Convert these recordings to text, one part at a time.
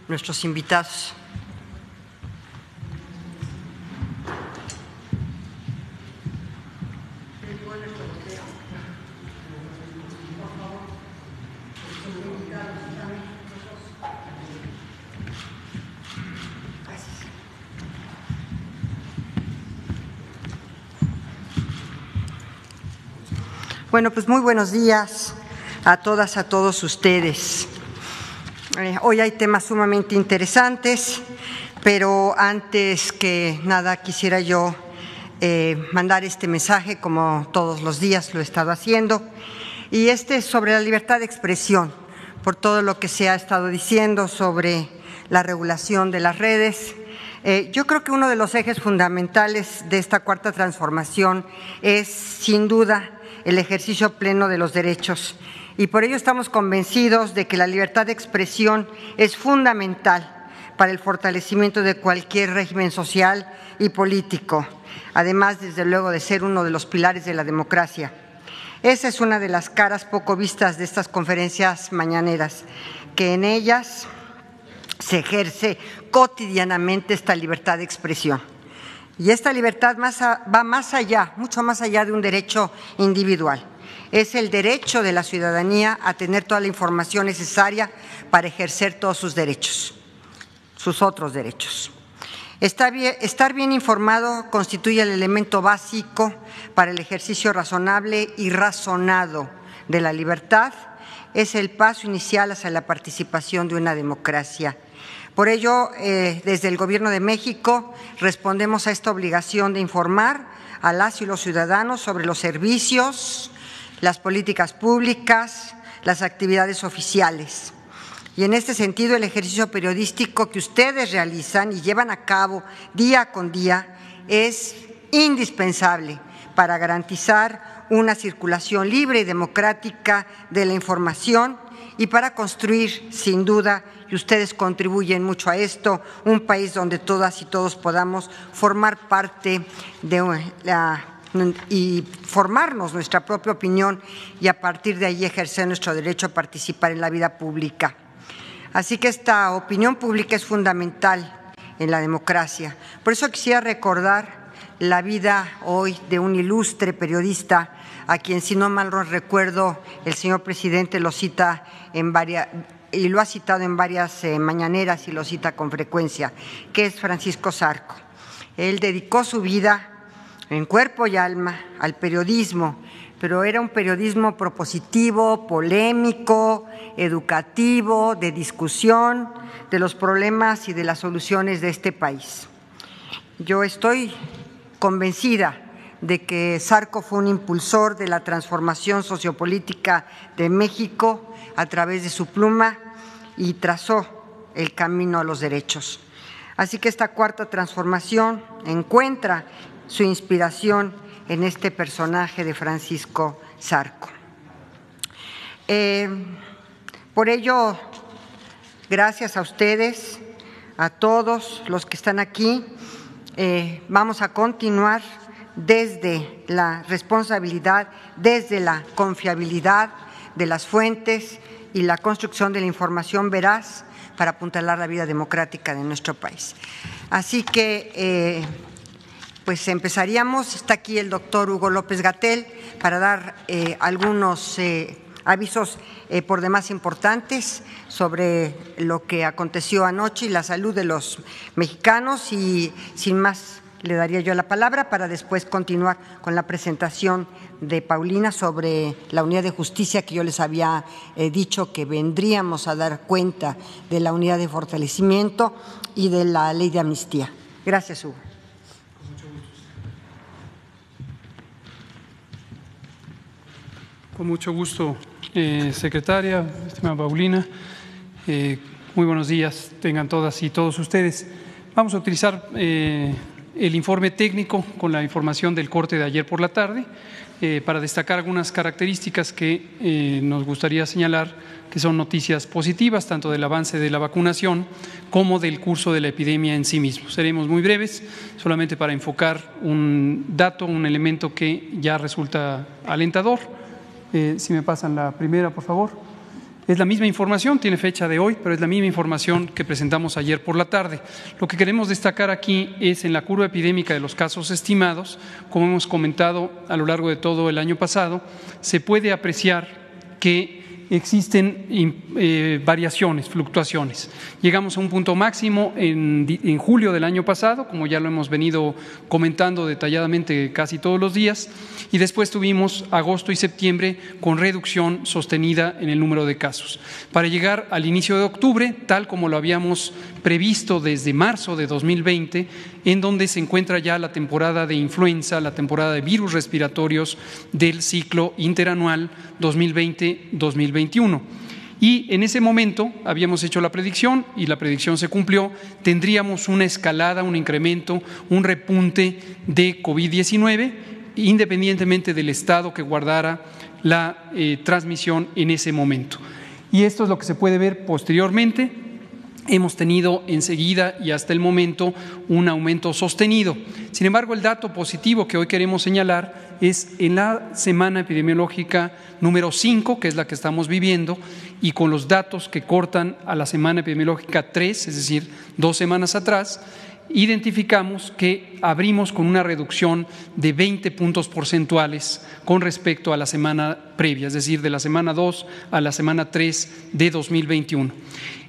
nuestros invitados. Bueno, pues muy buenos días a todas, a todos ustedes. Hoy hay temas sumamente interesantes, pero antes que nada quisiera yo mandar este mensaje, como todos los días lo he estado haciendo, y este es sobre la libertad de expresión, por todo lo que se ha estado diciendo sobre la regulación de las redes. Yo creo que uno de los ejes fundamentales de esta cuarta transformación es, sin duda, el ejercicio pleno de los derechos, y por ello estamos convencidos de que la libertad de expresión es fundamental para el fortalecimiento de cualquier régimen social y político, además, desde luego, de ser uno de los pilares de la democracia. Esa es una de las caras poco vistas de estas conferencias mañaneras, que en ellas se ejerce cotidianamente esta libertad de expresión. Y esta libertad va más allá, mucho más allá de un derecho individual. Es el derecho de la ciudadanía a tener toda la información necesaria para ejercer todos sus derechos, sus otros derechos. Estar bien informado constituye el elemento básico para el ejercicio razonable y razonado de la libertad. Es el paso inicial hacia la participación de una democracia. Por ello, desde el Gobierno de México respondemos a esta obligación de informar a las y los ciudadanos sobre los servicios, las políticas públicas, las actividades oficiales. Y en este sentido, el ejercicio periodístico que ustedes realizan y llevan a cabo día con día es indispensable para garantizar una circulación libre y democrática de la información y para construir, sin duda, y ustedes contribuyen mucho a esto, un país donde todas y todos podamos formar parte y formarnos nuestra propia opinión y a partir de ahí ejercer nuestro derecho a participar en la vida pública. Así que esta opinión pública es fundamental en la democracia. Por eso quisiera recordar la vida hoy de un ilustre periodista, a quien, si no mal recuerdo, el señor presidente lo cita y lo ha citado en varias mañaneras y lo cita con frecuencia, que es Francisco Zarco. Él dedicó su vida en cuerpo y alma al periodismo, pero era un periodismo propositivo, polémico, educativo, de discusión de los problemas y de las soluciones de este país. Yo estoy convencida de que Zarco fue un impulsor de la transformación sociopolítica de México a través de su pluma y trazó el camino a los derechos. Así que esta cuarta transformación encuentra su inspiración en este personaje de Francisco Zarco. Por ello, gracias a ustedes, a todos los que están aquí, vamos a continuar desde la responsabilidad, desde la confiabilidad de las fuentes y la construcción de la información veraz para apuntalar la vida democrática de nuestro país. Así que, pues empezaríamos. Está aquí el doctor Hugo López-Gatell para dar algunos avisos por demás importantes sobre lo que aconteció anoche y la salud de los mexicanos, y sin más le daría yo la palabra para después continuar con la presentación de Paulina sobre la unidad de justicia que yo les había dicho que vendríamos a dar cuenta de la unidad de fortalecimiento y de la ley de amnistía. Gracias, Hugo. Con mucho gusto, secretaria, estimada Paulina. Muy buenos días tengan todas y todos ustedes. Vamos a utilizar el informe técnico con la información del corte de ayer por la tarde para destacar algunas características que nos gustaría señalar que son noticias positivas, tanto del avance de la vacunación como del curso de la epidemia en sí mismo. Seremos muy breves, solamente para enfocar un dato, un elemento que ya resulta alentador. Si me pasan la primera, por favor. Es la misma información, tiene fecha de hoy, pero es la misma información que presentamos ayer por la tarde. Lo que queremos destacar aquí es en la curva epidémica de los casos estimados, como hemos comentado a lo largo de todo el año pasado, se puede apreciar que existen variaciones, fluctuaciones. Llegamos a un punto máximo en julio del año pasado, como ya lo hemos venido comentando detalladamente casi todos los días, y después tuvimos agosto y septiembre con reducción sostenida en el número de casos, para llegar al inicio de octubre, tal como lo habíamos previsto desde marzo de 2020, en donde se encuentra ya la temporada de influenza, la temporada de virus respiratorios del ciclo interanual 2020-2021. Y en ese momento habíamos hecho la predicción y la predicción se cumplió, tendríamos una escalada, un incremento, un repunte de COVID-19, independientemente del estado que guardara la transmisión en ese momento. Y esto es lo que se puede ver posteriormente. Hemos tenido enseguida y hasta el momento un aumento sostenido. Sin embargo, el dato positivo que hoy queremos señalar es en la semana epidemiológica número 5, que es la que estamos viviendo, y con los datos que cortan a la semana epidemiológica 3, es decir, 2 semanas atrás, identificamos que abrimos con una reducción de 20 puntos porcentuales con respecto a la semana previa, es decir, de la semana 2 a la semana 3 de 2021.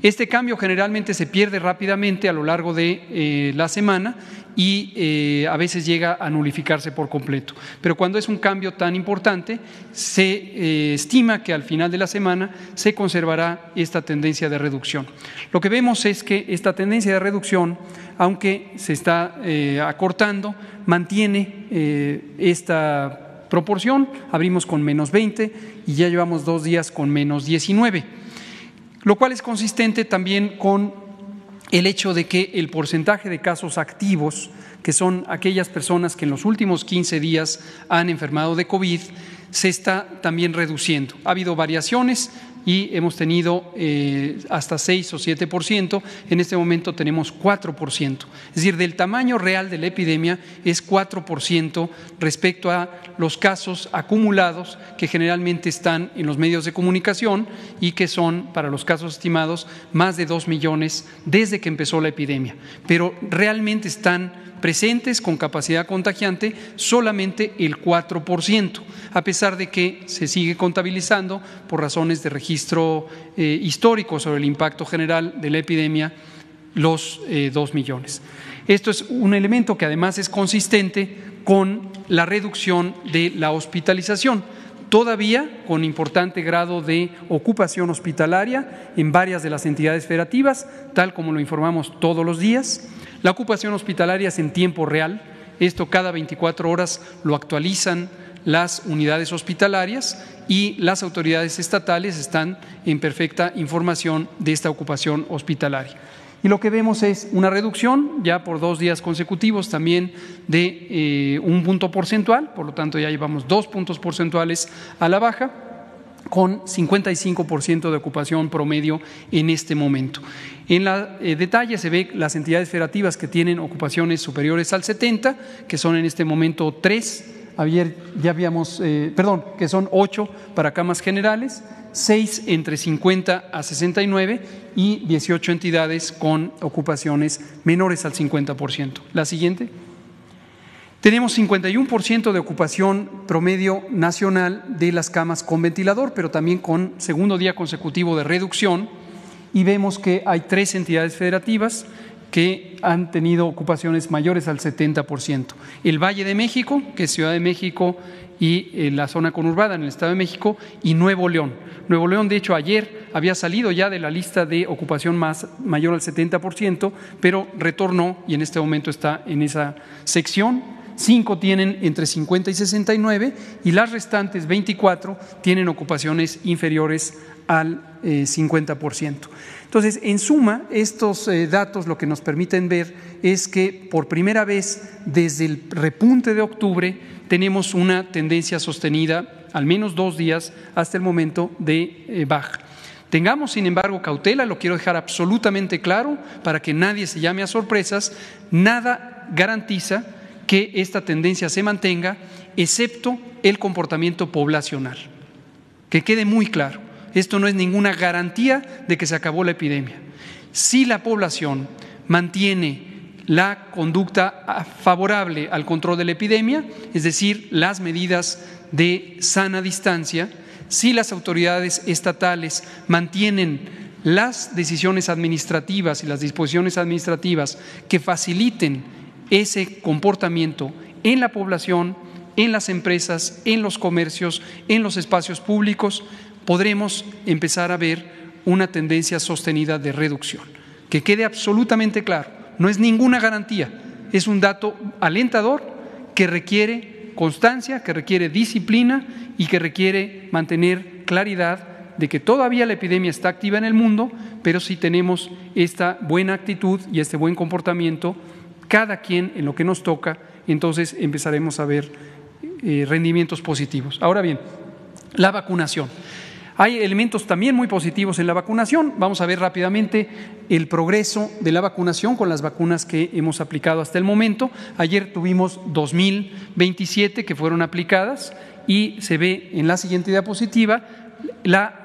Este cambio generalmente se pierde rápidamente a lo largo de la semana y a veces llega a nulificarse por completo. Pero cuando es un cambio tan importante, se estima que al final de la semana se conservará esta tendencia de reducción. Lo que vemos es que esta tendencia de reducción, aunque se está acortando, mantiene esta proporción. Abrimos con menos 20 y ya llevamos 2 días con menos 19, lo cual es consistente también con el hecho de que el porcentaje de casos activos, que son aquellas personas que en los últimos 15 días han enfermado de COVID, se está también reduciendo. Ha habido variaciones y hemos tenido hasta 6 o 7%, en este momento tenemos 4%. Es decir, del tamaño real de la epidemia es 4% respecto a los casos acumulados que generalmente están en los medios de comunicación y que son, para los casos estimados, más de 2 millones desde que empezó la epidemia. Pero realmente están presentes con capacidad contagiante solamente el 4%, a pesar de que se sigue contabilizando por razones de registro histórico sobre el impacto general de la epidemia los 2 millones. Esto es un elemento que además es consistente con la reducción de la hospitalización, todavía con importante grado de ocupación hospitalaria en varias de las entidades federativas, tal como lo informamos todos los días. La ocupación hospitalaria es en tiempo real, esto cada 24 horas lo actualizan las unidades hospitalarias y las autoridades estatales están en perfecta información de esta ocupación hospitalaria. Y lo que vemos es una reducción ya por 2 días consecutivos también de 1 punto porcentual, por lo tanto ya llevamos 2 puntos porcentuales a la baja, con 55% de ocupación promedio en este momento. En detalle se ve las entidades federativas que tienen ocupaciones superiores al 70, que son en este momento 3, que son 8 para camas generales, 6 entre 50 a 69 y 18 entidades con ocupaciones menores al 50%. La siguiente. Tenemos 51% de ocupación promedio nacional de las camas con ventilador, pero también con segundo día consecutivo de reducción, y vemos que hay 3 entidades federativas que han tenido ocupaciones mayores al 70%. El Valle de México, que es Ciudad de México y la zona conurbada en el Estado de México, y Nuevo León. Nuevo León, de hecho, ayer había salido ya de la lista de ocupación mayor al 70%, pero retornó y en este momento está en esa sección. 5 tienen entre 50 y 69 y las restantes 24 tienen ocupaciones inferiores al 50%. Entonces, en suma, estos datos lo que nos permiten ver es que por primera vez desde el repunte de octubre tenemos una tendencia sostenida, al menos 2 días hasta el momento, de baja. Tengamos, sin embargo, cautela, lo quiero dejar absolutamente claro para que nadie se llame a sorpresas. Nada garantiza que esta tendencia se mantenga, excepto el comportamiento poblacional. Que quede muy claro, Esto no es ninguna garantía de que se acabó la epidemia. Si la población mantiene la conducta favorable al control de la epidemia, es decir, las medidas de sana distancia, si las autoridades estatales mantienen las decisiones administrativas y las disposiciones administrativas que faciliten ese comportamiento en la población, en las empresas, en los comercios, en los espacios públicos, podremos empezar a ver una tendencia sostenida de reducción. Que quede absolutamente claro, no es ninguna garantía, es un dato alentador que requiere constancia, que requiere disciplina y que requiere mantener claridad de que todavía la epidemia está activa en el mundo, pero si tenemos esta buena actitud y este buen comportamiento, cada quien en lo que nos toca, entonces empezaremos a ver rendimientos positivos. Ahora bien, la vacunación. Hay elementos también muy positivos en la vacunación. Vamos a ver rápidamente el progreso de la vacunación con las vacunas que hemos aplicado hasta el momento. Ayer tuvimos 2.027 que fueron aplicadas y se ve en la siguiente diapositiva la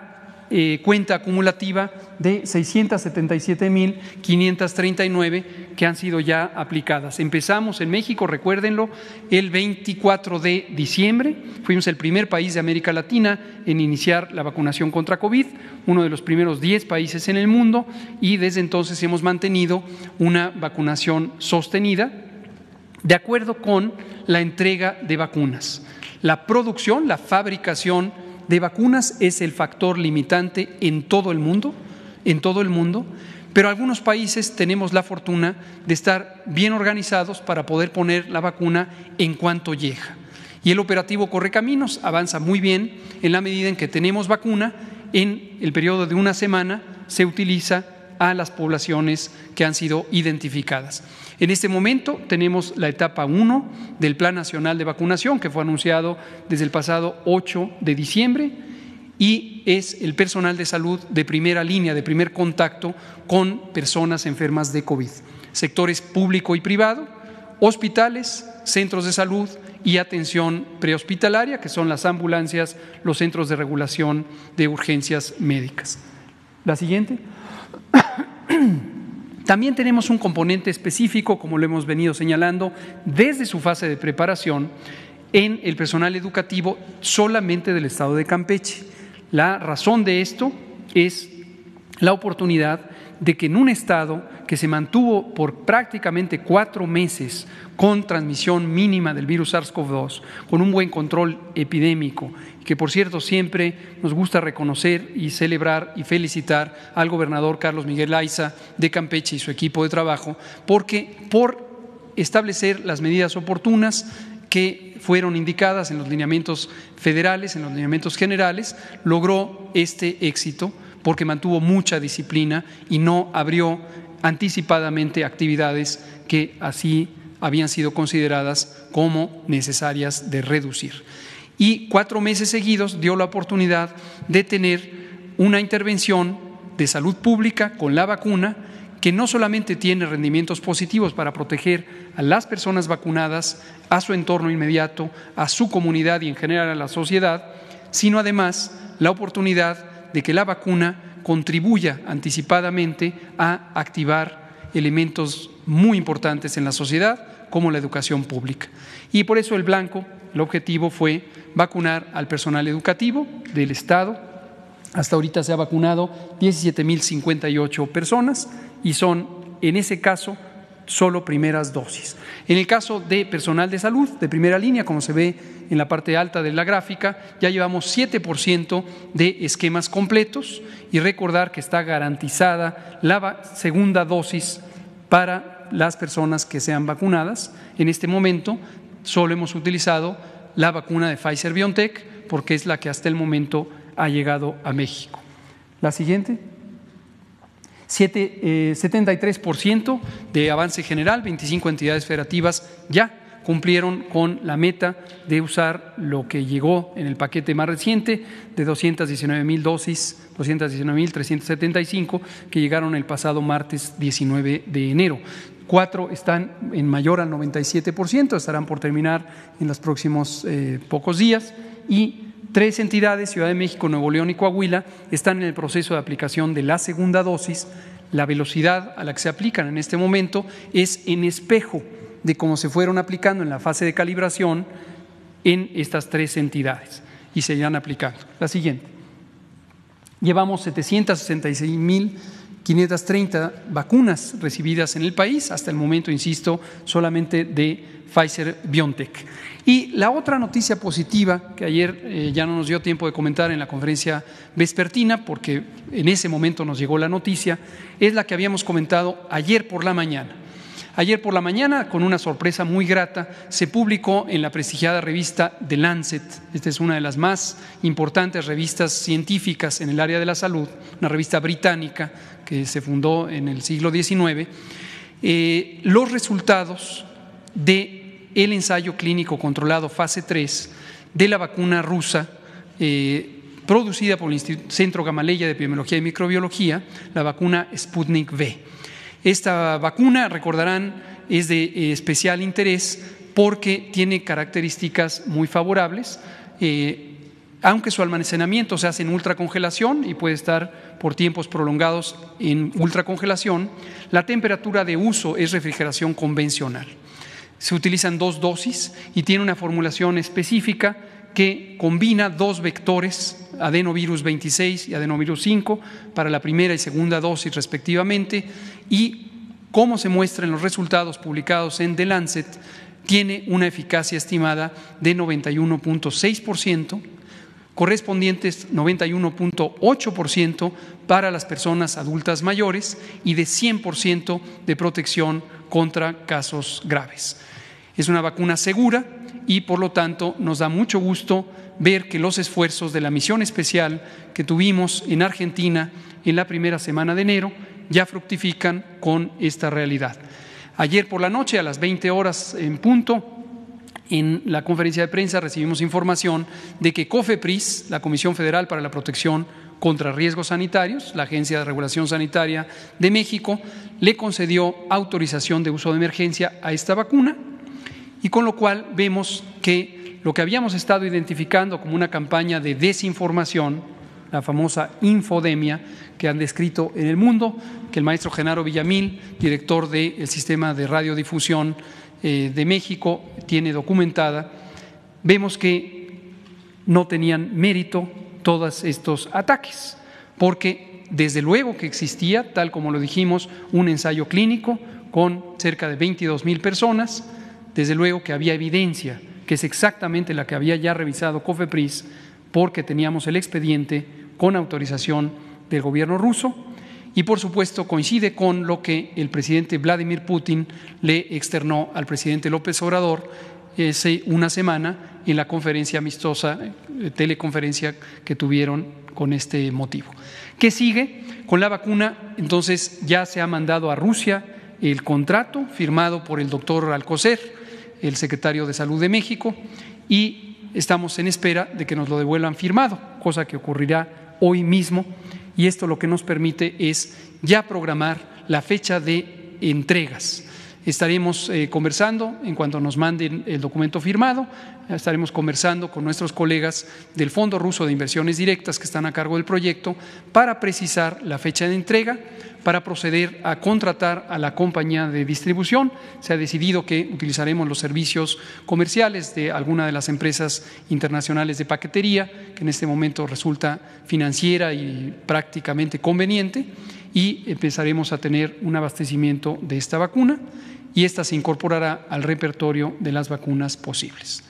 cuenta acumulativa de 677.539 que han sido ya aplicadas. Empezamos en México, recuérdenlo, el 24 de diciembre. Fuimos el primer país de América Latina en iniciar la vacunación contra COVID, uno de los primeros 10 países en el mundo, y desde entonces hemos mantenido una vacunación sostenida de acuerdo con la entrega de vacunas. La producción, la fabricación de vacunas es el factor limitante en todo el mundo, pero algunos países tenemos la fortuna de estar bien organizados para poder poner la vacuna en cuanto llega. Y el operativo Correcaminos avanza muy bien en la medida en que tenemos vacuna, en el periodo de una semana se utiliza a las poblaciones que han sido identificadas. En este momento tenemos la etapa 1 del Plan Nacional de Vacunación que fue anunciado desde el pasado 8 de diciembre y es el personal de salud de primera línea, de primer contacto con personas enfermas de COVID. Sectores público y privado, hospitales, centros de salud y atención prehospitalaria, que son las ambulancias, los centros de regulación de urgencias médicas. La siguiente. También tenemos un componente específico, como lo hemos venido señalando, desde su fase de preparación en el personal educativo solamente del estado de Campeche. La razón de esto es la oportunidad de que en un estado que se mantuvo por prácticamente 4 meses con transmisión mínima del virus SARS-CoV-2, con un buen control epidémico, que por cierto siempre nos gusta reconocer y celebrar y felicitar al gobernador Carlos Miguel Aiza de Campeche y su equipo de trabajo, porque por establecer las medidas oportunas que fueron indicadas en los lineamientos federales, en los lineamientos generales, logró este éxito porque mantuvo mucha disciplina y no abrió anticipadamente actividades que así habían sido consideradas como necesarias de reducir. Y 4 meses seguidos dio la oportunidad de tener una intervención de salud pública con la vacuna que no solamente tiene rendimientos positivos para proteger a las personas vacunadas, a su entorno inmediato, a su comunidad y en general a la sociedad, sino además la oportunidad de que la vacuna contribuya anticipadamente a activar elementos muy importantes en la sociedad, como la educación pública. Y por eso el blanco, el objetivo fue vacunar al personal educativo del Estado. Hasta ahorita se ha vacunado 17.058 personas y son, en ese caso, solo primeras dosis. En el caso de personal de salud de primera línea, como se ve en la parte alta de la gráfica, ya llevamos 7% de esquemas completos y recordar que está garantizada la segunda dosis para las personas que sean vacunadas. En este momento solo hemos utilizado la vacuna de Pfizer-BioNTech porque es la que hasta el momento ha llegado a México. La siguiente. 73% de avance general, 25 entidades federativas ya cumplieron con la meta de usar lo que llegó en el paquete más reciente de 219,000 dosis, 219,375 que llegaron el pasado martes 19 de enero. 4 están en mayor al 97%, estarán por terminar en los próximos pocos días y 3 entidades, Ciudad de México, Nuevo León y Coahuila, están en el proceso de aplicación de la segunda dosis. La velocidad a la que se aplican en este momento es en espejo de cómo se fueron aplicando en la fase de calibración en estas 3 entidades y se irán aplicando. La siguiente. Llevamos 766.530 vacunas recibidas en el país, hasta el momento, insisto, solamente de Pfizer-BioNTech. Y la otra noticia positiva, que ayer ya no nos dio tiempo de comentar en la conferencia vespertina, porque en ese momento nos llegó la noticia, es la que habíamos comentado ayer por la mañana. Ayer por la mañana, con una sorpresa muy grata, se publicó en la prestigiada revista The Lancet. Esta es una de las más importantes revistas científicas en el área de la salud, una revista británica que se fundó en el siglo XIX, los resultados del ensayo clínico controlado fase 3 de la vacuna rusa producida por el Centro Gamaleya de Epidemiología y Microbiología, la vacuna Sputnik V. Esta vacuna, recordarán, es de especial interés porque tiene características muy favorables, aunque su almacenamiento se hace en ultracongelación y puede estar por tiempos prolongados en ultracongelación, la temperatura de uso es refrigeración convencional. Se utilizan 2 dosis y tiene una formulación específica que combina 2 vectores, adenovirus 26 y adenovirus 5, para la primera y segunda dosis respectivamente, y como se muestra en los resultados publicados en The Lancet, tiene una eficacia estimada de 91.6%, correspondientes 91.8% para las personas adultas mayores y de 100% de protección contra casos graves. Es una vacuna segura y por lo tanto nos da mucho gusto ver que los esfuerzos de la misión especial que tuvimos en Argentina en la primera semana de enero ya fructifican con esta realidad. Ayer por la noche, a las 20 horas en punto, en la conferencia de prensa recibimos información de que COFEPRIS, la Comisión Federal para la Protección contra Riesgos Sanitarios, la Agencia de Regulación Sanitaria de México, le concedió autorización de uso de emergencia a esta vacuna, y con lo cual vemos que lo que habíamos estado identificando como una campaña de desinformación, la famosa infodemia que han descrito en el mundo, que el maestro Genaro Villamil, director del Sistema de Radiodifusión de México, tiene documentada, vemos que no tenían mérito todos estos ataques, porque desde luego que existía, tal como lo dijimos, un ensayo clínico con cerca de 22,000 personas, desde luego que había evidencia, que es exactamente la que había ya revisado COFEPRIS, porque teníamos el expediente con autorización del gobierno ruso, y por supuesto coincide con lo que el presidente Vladimir Putin le externó al presidente López Obrador hace una semana en la conferencia amistosa, teleconferencia que tuvieron con este motivo. ¿Qué sigue? Con la vacuna, entonces ya se ha mandado a Rusia el contrato firmado por el doctor Alcocer, el secretario de Salud de México, y estamos en espera de que nos lo devuelvan firmado, cosa que ocurrirá hoy mismo, y esto lo que nos permite es ya programar la fecha de entregas. Estaremos conversando en cuanto nos manden el documento firmado, estaremos conversando con nuestros colegas del Fondo Ruso de Inversiones Directas que están a cargo del proyecto para precisar la fecha de entrega, para proceder a contratar a la compañía de distribución. Se ha decidido que utilizaremos los servicios comerciales de alguna de las empresas internacionales de paquetería, que en este momento resulta financiera y prácticamente conveniente, y empezaremos a tener un abastecimiento de esta vacuna, y esta se incorporará al repertorio de las vacunas posibles.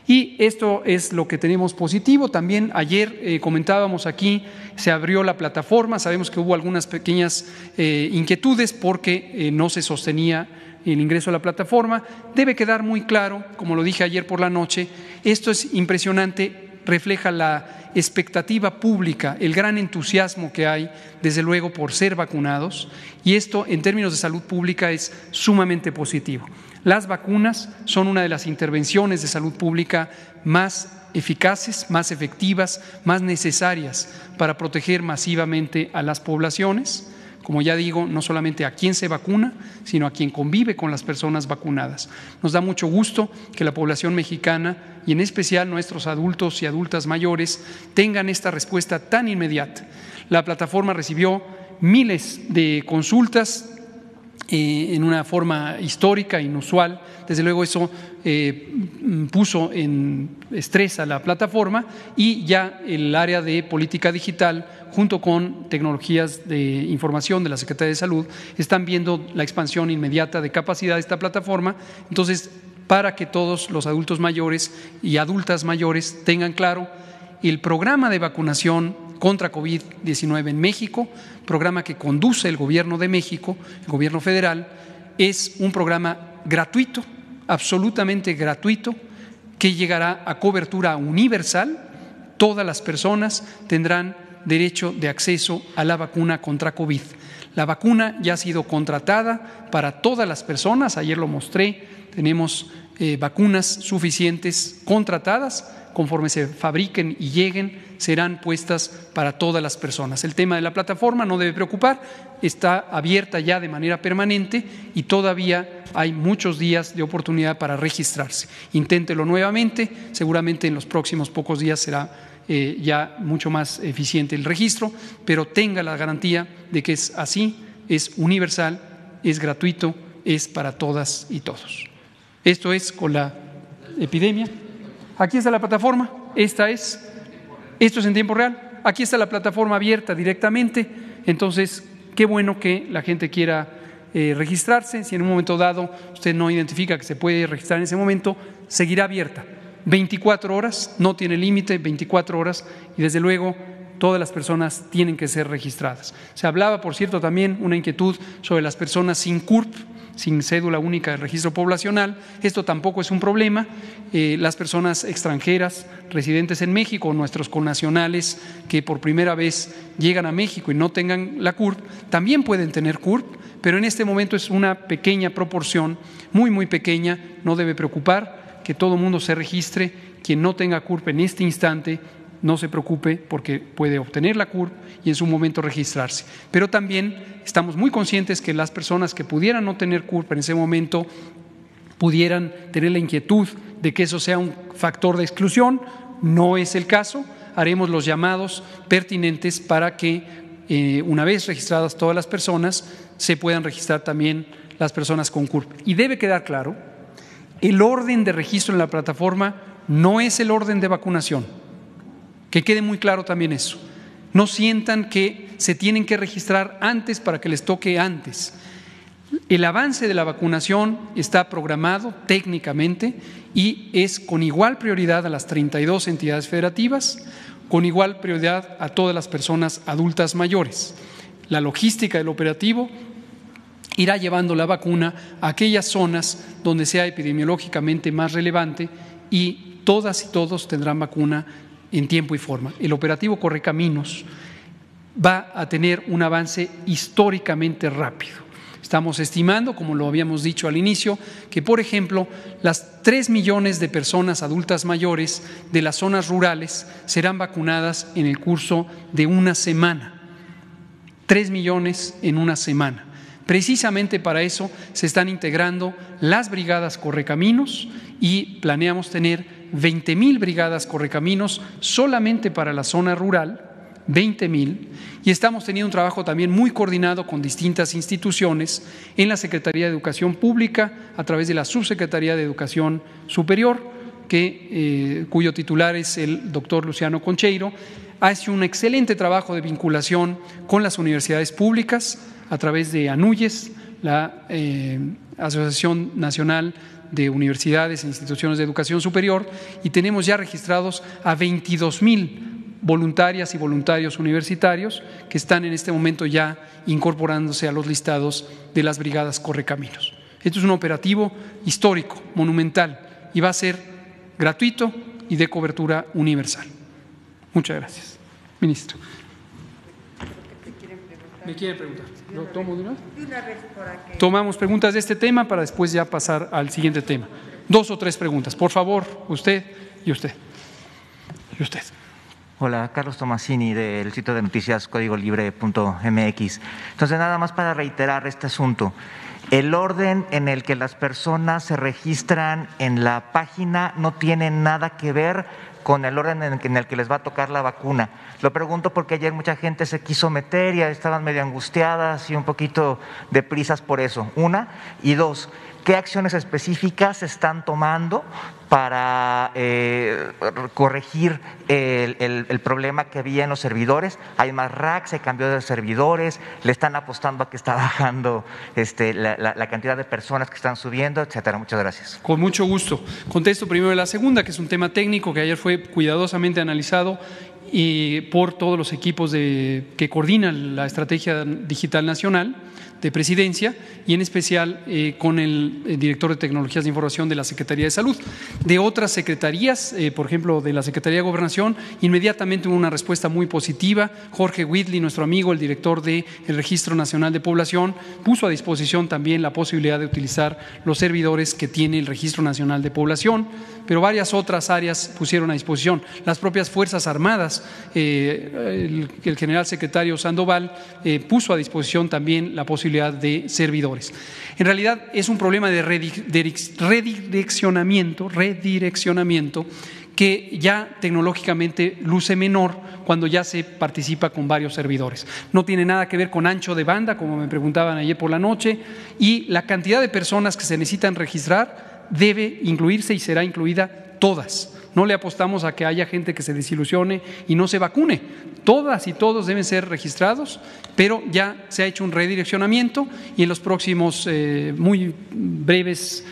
Y esto es lo que tenemos positivo. También ayer comentábamos aquí, se abrió la plataforma, sabemos que hubo algunas pequeñas inquietudes porque no se sostenía el ingreso a la plataforma. Debe quedar muy claro, como lo dije ayer por la noche, esto es impresionante, refleja la expectativa pública, el gran entusiasmo que hay, desde luego, por ser vacunados, y esto en términos de salud pública es sumamente positivo. Las vacunas son una de las intervenciones de salud pública más eficaces, más efectivas, más necesarias para proteger masivamente a las poblaciones. Como ya digo, no solamente a quien se vacuna, sino a quien convive con las personas vacunadas. Nos da mucho gusto que la población mexicana y en especial nuestros adultos y adultas mayores tengan esta respuesta tan inmediata. La plataforma recibió miles de consultas en una forma histórica, inusual. Desde luego eso puso en estrés a la plataforma, y ya el área de política digital junto con tecnologías de información de la Secretaría de Salud están viendo la expansión inmediata de capacidad de esta plataforma. Entonces, para que todos los adultos mayores y adultas mayores tengan claro, el programa de vacunación contra COVID-19 en México, programa que conduce el Gobierno de México, el Gobierno federal, es un programa gratuito, absolutamente gratuito, que llegará a cobertura universal. Todas las personas tendrán derecho de acceso a la vacuna contra COVID. La vacuna ya ha sido contratada para todas las personas, ayer lo mostré, tenemos vacunas suficientes contratadas. Conforme se fabriquen y lleguen, serán puestas para todas las personas. El tema de la plataforma no debe preocupar, está abierta ya de manera permanente y todavía hay muchos días de oportunidad para registrarse. Inténtelo nuevamente, seguramente en los próximos pocos días será ya mucho más eficiente el registro, pero tenga la garantía de que es así, es universal, es gratuito, es para todas y todos. Esto es con la epidemia. Aquí está la plataforma, esto es en tiempo real, aquí está la plataforma abierta directamente. Entonces, qué bueno que la gente quiera registrarse. Si en un momento dado usted no identifica que se puede registrar en ese momento, seguirá abierta 24 horas, no tiene límite, 24 horas, y desde luego todas las personas tienen que ser registradas. Se hablaba, por cierto, también una inquietud sobre las personas sin CURP, sin cédula única de registro poblacional. Esto tampoco es un problema. Las personas extranjeras residentes en México, nuestros connacionales que por primera vez llegan a México y no tengan la CURP, también pueden tener CURP, pero en este momento es una pequeña proporción, muy pequeña. No debe preocupar, que todo el mundo se registre. Quien no tenga CURP en este instante, no se preocupe, porque puede obtener la CURP y en su momento registrarse. Pero también estamos muy conscientes que las personas que pudieran no tener CURP en ese momento pudieran tener la inquietud de que eso sea un factor de exclusión. No es el caso. Haremos los llamados pertinentes para que una vez registradas todas las personas, se puedan registrar también las personas con CURP. Y debe quedar claro, el orden de registro en la plataforma no es el orden de vacunación. Que quede muy claro también eso. No sientan que se tienen que registrar antes para que les toque antes. El avance de la vacunación está programado técnicamente y es con igual prioridad a las 32 entidades federativas, con igual prioridad a todas las personas adultas mayores. La logística del operativo irá llevando la vacuna a aquellas zonas donde sea epidemiológicamente más relevante, y todas y todos tendrán vacuna en tiempo y forma. El operativo Correcaminos va a tener un avance históricamente rápido. Estamos estimando, como lo habíamos dicho al inicio, que por ejemplo las 3 millones de personas adultas mayores de las zonas rurales serán vacunadas en el curso de una semana. 3 millones en una semana. Precisamente para eso se están integrando las brigadas Correcaminos y planeamos tener 20,000 brigadas Correcaminos solamente para la zona rural, 20,000, y estamos teniendo un trabajo también muy coordinado con distintas instituciones en la Secretaría de Educación Pública a través de la Subsecretaría de Educación Superior, cuyo titular es el doctor Luciano Concheiro. Hace un excelente trabajo de vinculación con las universidades públicas a través de ANUYES, la Asociación Nacional de Universidades e Instituciones de Educación Superior, y tenemos ya registrados a 22,000 voluntarias y voluntarios universitarios que están en este momento ya incorporándose a los listados de las brigadas Correcaminos. Esto es un operativo histórico, monumental, y va a ser gratuito y de cobertura universal. Muchas gracias. Ministro. ¿Me quiere preguntar? ¿Lo tomo de una vez? Tomamos preguntas de este tema para después ya pasar al siguiente tema. 2 o 3 preguntas. Por favor, usted y usted. Y usted. Hola, Carlos Tomasini del sitio de noticias códigolibre.mx. Entonces, nada más para reiterar este asunto. El orden en el que las personas se registran en la página no tiene nada que ver con el orden en el que les va a tocar la vacuna. Lo pregunto porque ayer mucha gente se quiso meter y estaban medio angustiadas y un poquito de prisas por eso. Una. Y dos, ¿qué acciones específicas se están tomando para corregir el problema que había en los servidores? Hay más racks, se cambió de servidores, le están apostando a que está bajando la cantidad de personas que están subiendo, etcétera. Muchas gracias. Con mucho gusto. Contesto primero la segunda, que es un tema técnico que ayer fue cuidadosamente analizado por todos los equipos que coordinan la Estrategia Digital Nacional de Presidencia y en especial con el director de Tecnologías de Información de la Secretaría de Salud. De otras secretarías, por ejemplo, de la Secretaría de Gobernación, inmediatamente hubo una respuesta muy positiva. Jorge Whitley, nuestro amigo, el director del Registro Nacional de Población, puso a disposición también la posibilidad de utilizar los servidores que tiene el Registro Nacional de Población, pero varias otras áreas pusieron a disposición. Las propias Fuerzas Armadas, el general secretario Sandoval puso a disposición también la posibilidad de servidores. En realidad es un problema de redireccionamiento que ya tecnológicamente luce menor cuando ya se participa con varios servidores. No tiene nada que ver con ancho de banda, como me preguntaban ayer por la noche, y la cantidad de personas que se necesitan registrar debe incluirse y será incluida todas. No le apostamos a que haya gente que se desilusione y no se vacune. Todas y todos deben ser registrados, pero ya se ha hecho un redireccionamiento y en los próximos muy breves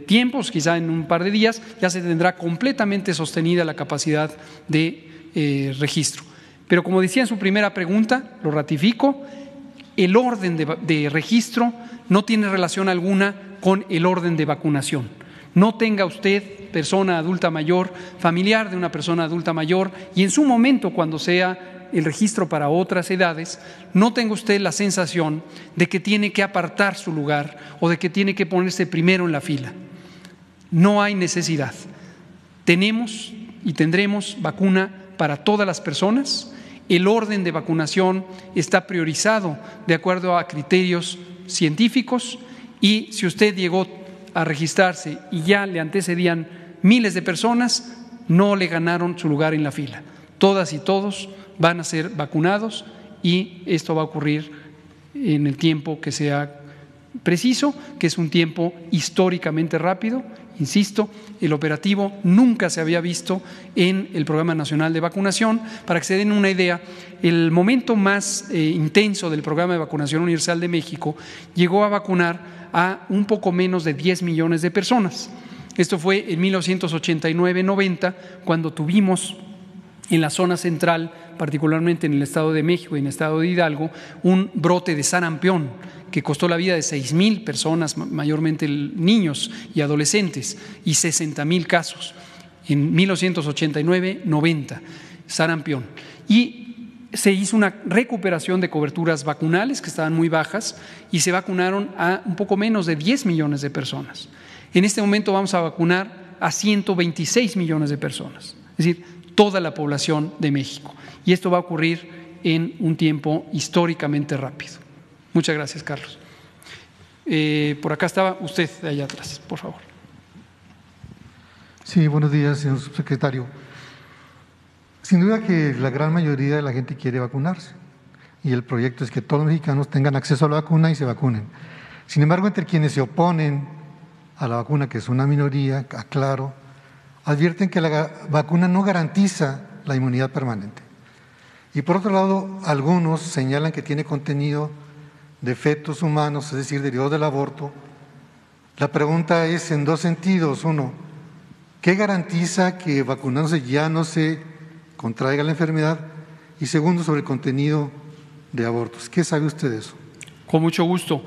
tiempos, quizá en un par de días, ya se tendrá completamente sostenida la capacidad de registro. Pero como decía en su primera pregunta, lo ratifico, el orden de registro no tiene relación alguna con el orden de vacunación. No tenga usted, persona adulta mayor, familiar de una persona adulta mayor, y en su momento, cuando sea el registro para otras edades, no tenga usted la sensación de que tiene que apartar su lugar o de que tiene que ponerse primero en la fila. No hay necesidad. Tenemos y tendremos vacuna para todas las personas. El orden de vacunación está priorizado de acuerdo a criterios científicos y si usted llegó a registrarse y ya le antecedían miles de personas, no le ganaron su lugar en la fila. Todas y todos van a ser vacunados y esto va a ocurrir en el tiempo que sea preciso, que es un tiempo históricamente rápido. Insisto, el operativo nunca se había visto en el Programa Nacional de Vacunación. Para que se den una idea, el momento más intenso del Programa de Vacunación Universal de México llegó a vacunar a un poco menos de 10 millones de personas. Esto fue en 1989-90, cuando tuvimos en la zona central, particularmente en el Estado de México y en el Estado de Hidalgo, un brote de sarampión que costó la vida de 6,000 personas, mayormente niños y adolescentes, y 60,000 casos. En 1989-90, sarampión. Y se hizo una recuperación de coberturas vacunales que estaban muy bajas y se vacunaron a un poco menos de 10 millones de personas. En este momento vamos a vacunar a 126 millones de personas, es decir, toda la población de México. Y esto va a ocurrir en un tiempo históricamente rápido. Muchas gracias, Carlos. Por acá estaba usted, de allá atrás, por favor. Sí, buenos días, señor subsecretario. Sin duda que la gran mayoría de la gente quiere vacunarse y el proyecto es que todos los mexicanos tengan acceso a la vacuna y se vacunen. Sin embargo, entre quienes se oponen a la vacuna, que es una minoría, aclaro, advierten que la vacuna no garantiza la inmunidad permanente. Y por otro lado, algunos señalan que tiene contenido de fetos humanos, es decir, derivados del aborto. La pregunta es en dos sentidos. Uno, ¿qué garantiza que vacunándose ya no se contraiga la enfermedad? Y segundo, sobre el contenido de abortos. ¿Qué sabe usted de eso? Con mucho gusto.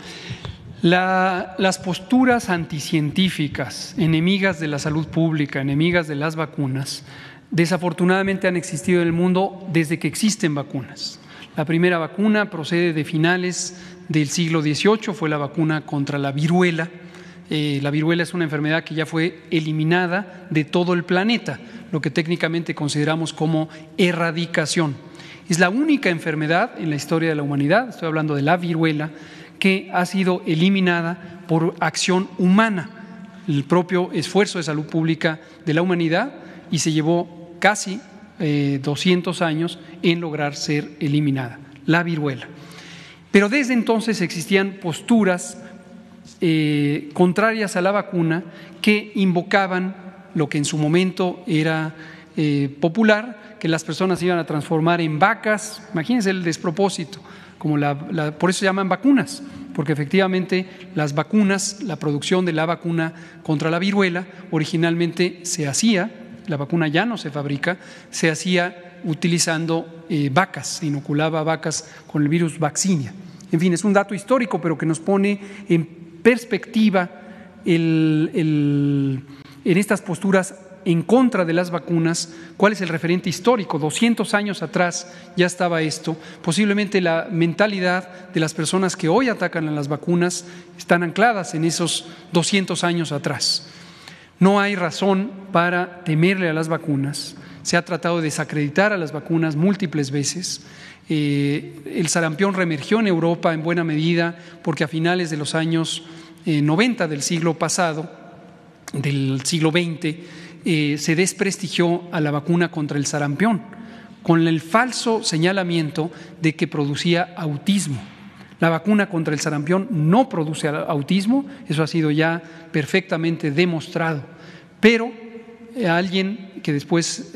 Las posturas anticientíficas, enemigas de la salud pública, enemigas de las vacunas, desafortunadamente han existido en el mundo desde que existen vacunas. La primera vacuna procede de finales del siglo XVIII, fue la vacuna contra la viruela. La viruela es una enfermedad que ya fue eliminada de todo el planeta. lo que técnicamente consideramos como erradicación. Es la única enfermedad en la historia de la humanidad, estoy hablando de la viruela, que ha sido eliminada por acción humana, el propio esfuerzo de salud pública de la humanidad, y se llevó casi 200 años en lograr ser eliminada, la viruela. Pero desde entonces existían posturas contrarias a la vacuna que invocaban lo que en su momento era popular, que las personas se iban a transformar en vacas. Imagínense el despropósito, como por eso se llaman vacunas, porque efectivamente las vacunas, la producción de la vacuna contra la viruela originalmente se hacía, la vacuna ya no se fabrica, se hacía utilizando vacas, se inoculaba a vacas con el virus vaccinia. En fin, es un dato histórico, pero que nos pone en perspectiva en estas posturas en contra de las vacunas. ¿Cuál es el referente histórico? 200 años atrás ya estaba esto. Posiblemente la mentalidad de las personas que hoy atacan a las vacunas están ancladas en esos 200 años atrás. No hay razón para temerle a las vacunas. Se ha tratado de desacreditar a las vacunas múltiples veces. El sarampión reemergió en Europa en buena medida porque a finales de los años 90 del siglo pasado, del siglo XX, se desprestigió a la vacuna contra el sarampión con el falso señalamiento de que producía autismo. La vacuna contra el sarampión no produce autismo, eso ha sido ya perfectamente demostrado, pero alguien que después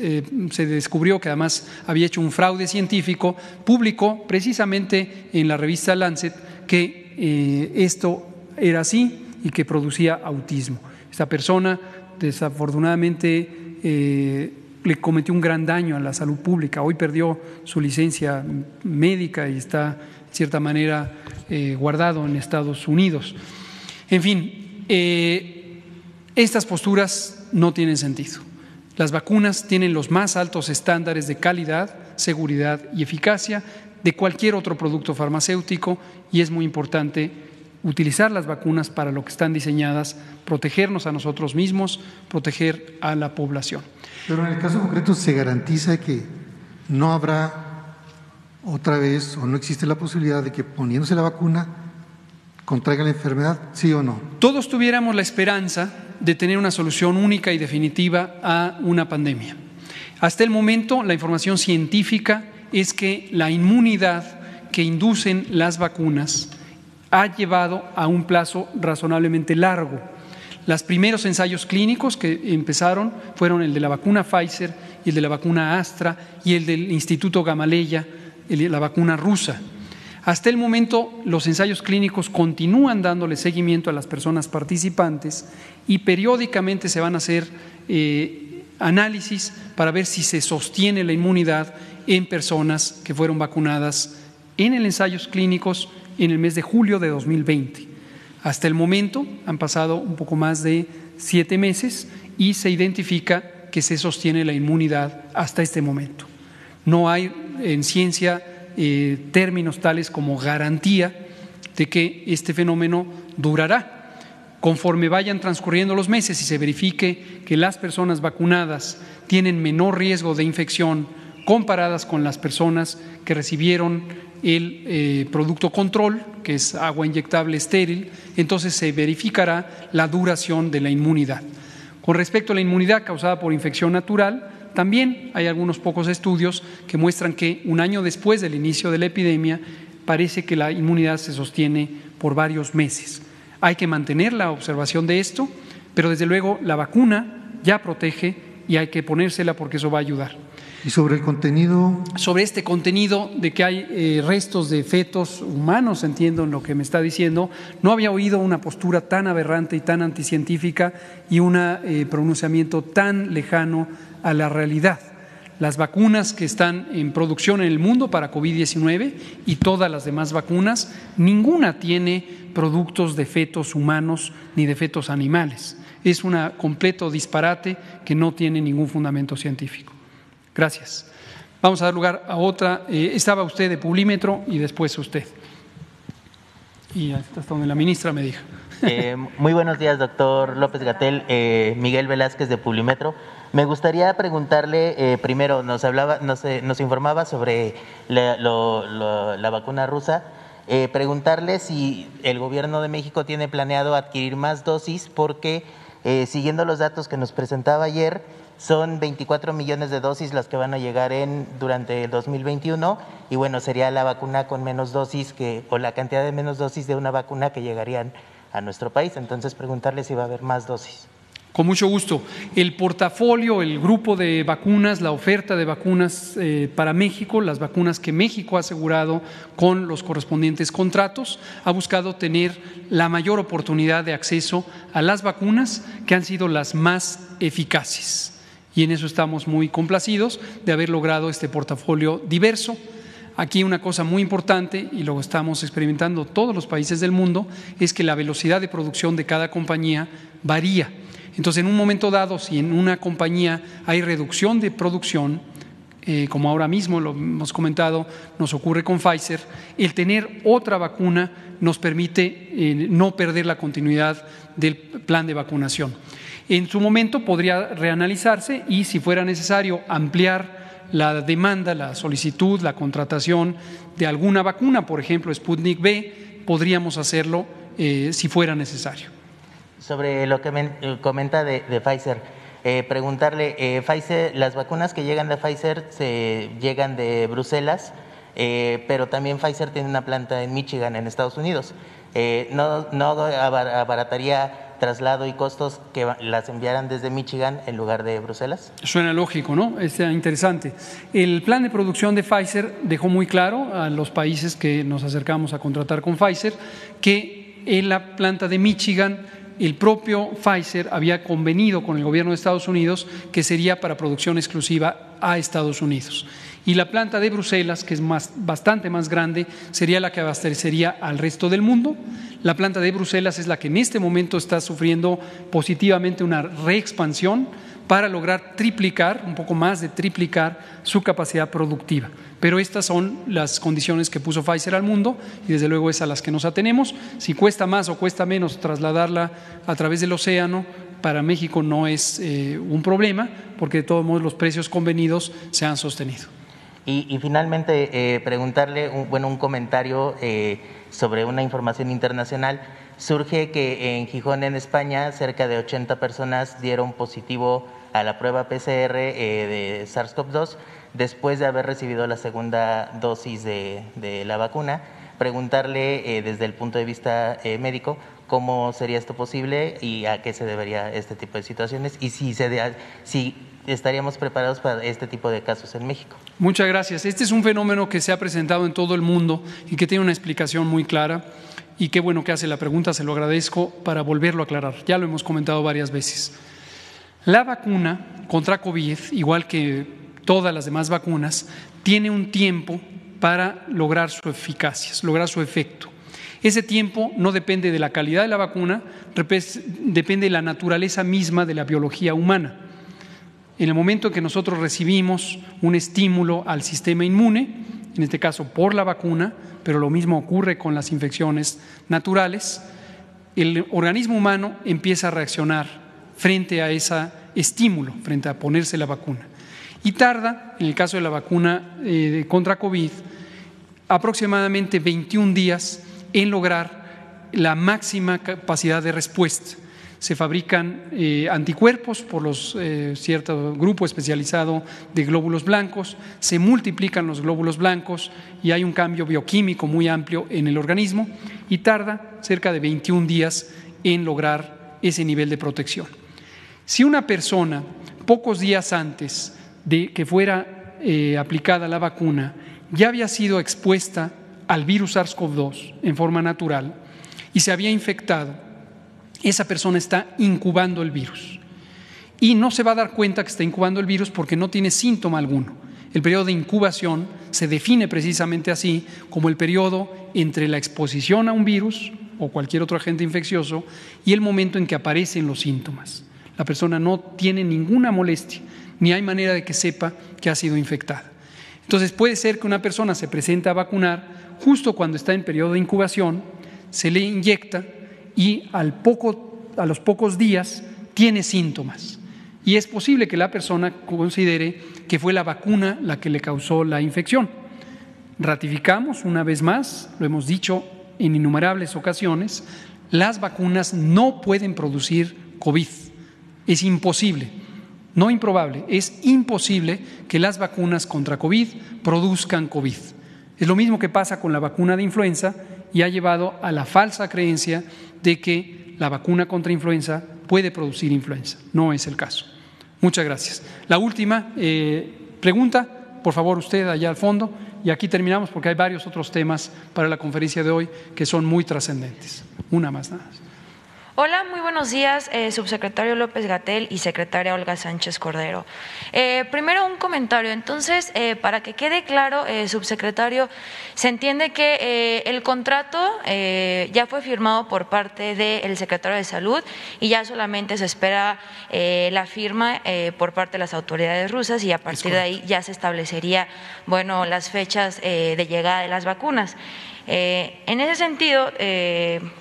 se descubrió que además había hecho un fraude científico, publicó precisamente en la revista Lancet que esto era así y que producía autismo. Esta persona desafortunadamente le cometió un gran daño a la salud pública. Hoy perdió su licencia médica y está de cierta manera guardado en Estados Unidos. En fin, estas posturas no tienen sentido. Las vacunas tienen los más altos estándares de calidad, seguridad y eficacia de cualquier otro producto farmacéutico, y es muy importante utilizar las vacunas para lo que están diseñadas: protegernos a nosotros mismos, proteger a la población. Pero en el caso concreto, ¿se garantiza que no habrá otra vez o no existe la posibilidad de que poniéndose la vacuna contraiga la enfermedad, sí o no? Todos tuviéramos la esperanza de tener una solución única y definitiva a una pandemia. Hasta el momento, la información científica es que la inmunidad que inducen las vacunas ha llevado a un plazo razonablemente largo. Los primeros ensayos clínicos que empezaron fueron el de la vacuna Pfizer y el de la vacuna Astra y el del Instituto Gamaleya, la vacuna rusa. Hasta el momento, los ensayos clínicos continúan dándole seguimiento a las personas participantes y periódicamente se van a hacer análisis para ver si se sostiene la inmunidad en personas que fueron vacunadas en el ensayos clínicos en el mes de julio de 2020. Hasta el momento han pasado un poco más de 7 meses y se identifica que se sostiene la inmunidad hasta este momento. No hay en ciencia términos tales como garantía de que este fenómeno durará. Conforme vayan transcurriendo los meses y se verifique que las personas vacunadas tienen menor riesgo de infección comparadas con las personas que recibieron el producto control, que es agua inyectable estéril, entonces se verificará la duración de la inmunidad. Con respecto a la inmunidad causada por infección natural, también hay algunos pocos estudios que muestran que un año después del inicio de la epidemia parece que la inmunidad se sostiene por varios meses. Hay que mantener la observación de esto, pero desde luego la vacuna ya protege y hay que ponérsela porque eso va a ayudar. ¿Y sobre el contenido? Sobre este contenido de que hay restos de fetos humanos, entiendo en lo que me está diciendo, no había oído una postura tan aberrante y tan anticientífica y un pronunciamiento tan lejano a la realidad. Las vacunas que están en producción en el mundo para COVID-19 y todas las demás vacunas, ninguna tiene productos de fetos humanos ni de fetos animales. Es un completo disparate que no tiene ningún fundamento científico. Gracias. Vamos a dar lugar a otra. Estaba usted de Publímetro y después usted. Y hasta donde la ministra me dijo. Muy buenos días, doctor López-Gatell. Miguel Velázquez de Publimetro. Me gustaría preguntarle, primero nos informaba sobre la vacuna rusa, preguntarle si el gobierno de México tiene planeado adquirir más dosis, porque siguiendo los datos que nos presentaba ayer, son 24 millones de dosis las que van a llegar durante el 2021, y bueno, sería la vacuna con menos dosis o la cantidad de menos dosis de una vacuna que llegarían a nuestro país. Entonces, preguntarle si va a haber más dosis. Con mucho gusto. El portafolio, el grupo de vacunas, la oferta de vacunas para México, las vacunas que México ha asegurado con los correspondientes contratos, ha buscado tener la mayor oportunidad de acceso a las vacunas que han sido las más eficaces. Y en eso estamos muy complacidos de haber logrado este portafolio diverso. Aquí una cosa muy importante, y lo estamos experimentando todos los países del mundo, es que la velocidad de producción de cada compañía varía. Entonces, en un momento dado, si en una compañía hay reducción de producción, como ahora mismo lo hemos comentado, nos ocurre con Pfizer, el tener otra vacuna nos permite no perder la continuidad del plan de vacunación. En su momento podría reanalizarse y, si fuera necesario, ampliar la demanda, la solicitud, la contratación de alguna vacuna, por ejemplo, Sputnik V, podríamos hacerlo si fuera necesario. Sobre lo que comenta de Pfizer, preguntarle, Pfizer, las vacunas que llegan de Pfizer llegan de Bruselas, pero también Pfizer tiene una planta en Michigan, en Estados Unidos. ¿No abarataría traslado y costos que las enviaran desde Michigan en lugar de Bruselas? Suena lógico, ¿no? Es interesante. El plan de producción de Pfizer dejó muy claro a los países que nos acercamos a contratar con Pfizer que en la planta de Michigan el propio Pfizer había convenido con el gobierno de Estados Unidos que sería para producción exclusiva a Estados Unidos. Y la planta de Bruselas, que es bastante más grande, sería la que abastecería al resto del mundo. La planta de Bruselas es la que en este momento está sufriendo positivamente una reexpansión para lograr triplicar, un poco más de triplicar su capacidad productiva. Pero estas son las condiciones que puso Pfizer al mundo y desde luego es a las que nos atenemos. Si cuesta más o cuesta menos trasladarla a través del océano, para México no es un problema, porque de todos modos los precios convenidos se han sostenido. Y finalmente, preguntarle un comentario sobre una información internacional. Surge que en Gijón, en España, cerca de 80 personas dieron positivo a la prueba PCR de SARS-CoV-2 después de haber recibido la segunda dosis de la vacuna. Preguntarle desde el punto de vista médico cómo sería esto posible y a qué se debería este tipo de situaciones y si estaríamos preparados para este tipo de casos en México. Muchas gracias. Este es un fenómeno que se ha presentado en todo el mundo y que tiene una explicación muy clara, y qué bueno que hace la pregunta, se lo agradezco para volverlo a aclarar. Ya lo hemos comentado varias veces. La vacuna contra COVID, igual que todas las demás vacunas, tiene un tiempo para lograr su eficacia, lograr su efecto. Ese tiempo no depende de la calidad de la vacuna, depende de la naturaleza misma de la biología humana. En el momento en que nosotros recibimos un estímulo al sistema inmune, en este caso por la vacuna, pero lo mismo ocurre con las infecciones naturales, el organismo humano empieza a reaccionar frente a ese estímulo, frente a ponerse la vacuna. Y tarda, en el caso de la vacuna contra COVID, aproximadamente 21 días en lograr la máxima capacidad de respuesta. Se fabrican anticuerpos por cierto grupo especializado de glóbulos blancos, se multiplican los glóbulos blancos y hay un cambio bioquímico muy amplio en el organismo y tarda cerca de 21 días en lograr ese nivel de protección. Si una persona, pocos días antes de que fuera aplicada la vacuna, ya había sido expuesta al virus SARS-CoV-2 en forma natural y se había infectado, esa persona está incubando el virus y no se va a dar cuenta que está incubando el virus porque no tiene síntoma alguno. El periodo de incubación se define precisamente así, como el periodo entre la exposición a un virus o cualquier otro agente infeccioso y el momento en que aparecen los síntomas. La persona no tiene ninguna molestia, ni hay manera de que sepa que ha sido infectada. Entonces puede ser que una persona se presente a vacunar justo cuando está en periodo de incubación, se le inyecta y a los pocos días tiene síntomas. Y es posible que la persona considere que fue la vacuna la que le causó la infección. Ratificamos una vez más, lo hemos dicho en innumerables ocasiones, las vacunas no pueden producir COVID. Es imposible, no improbable, es imposible que las vacunas contra COVID produzcan COVID. Es lo mismo que pasa con la vacuna de influenza y ha llevado a la falsa creencia de que la vacuna contra influenza puede producir influenza. No es el caso. Muchas gracias. La última pregunta, por favor, usted allá al fondo, y aquí terminamos porque hay varios otros temas para la conferencia de hoy que son muy trascendentes. Una más nada. Hola, muy buenos días, subsecretario López-Gatell y secretaria Olga Sánchez Cordero. Primero un comentario. Entonces, para que quede claro, subsecretario, se entiende que el contrato ya fue firmado por parte del secretario de Salud y ya solamente se espera la firma por parte de las autoridades rusas y a partir de ahí ya se establecería, bueno, las fechas de llegada de las vacunas. En ese sentido,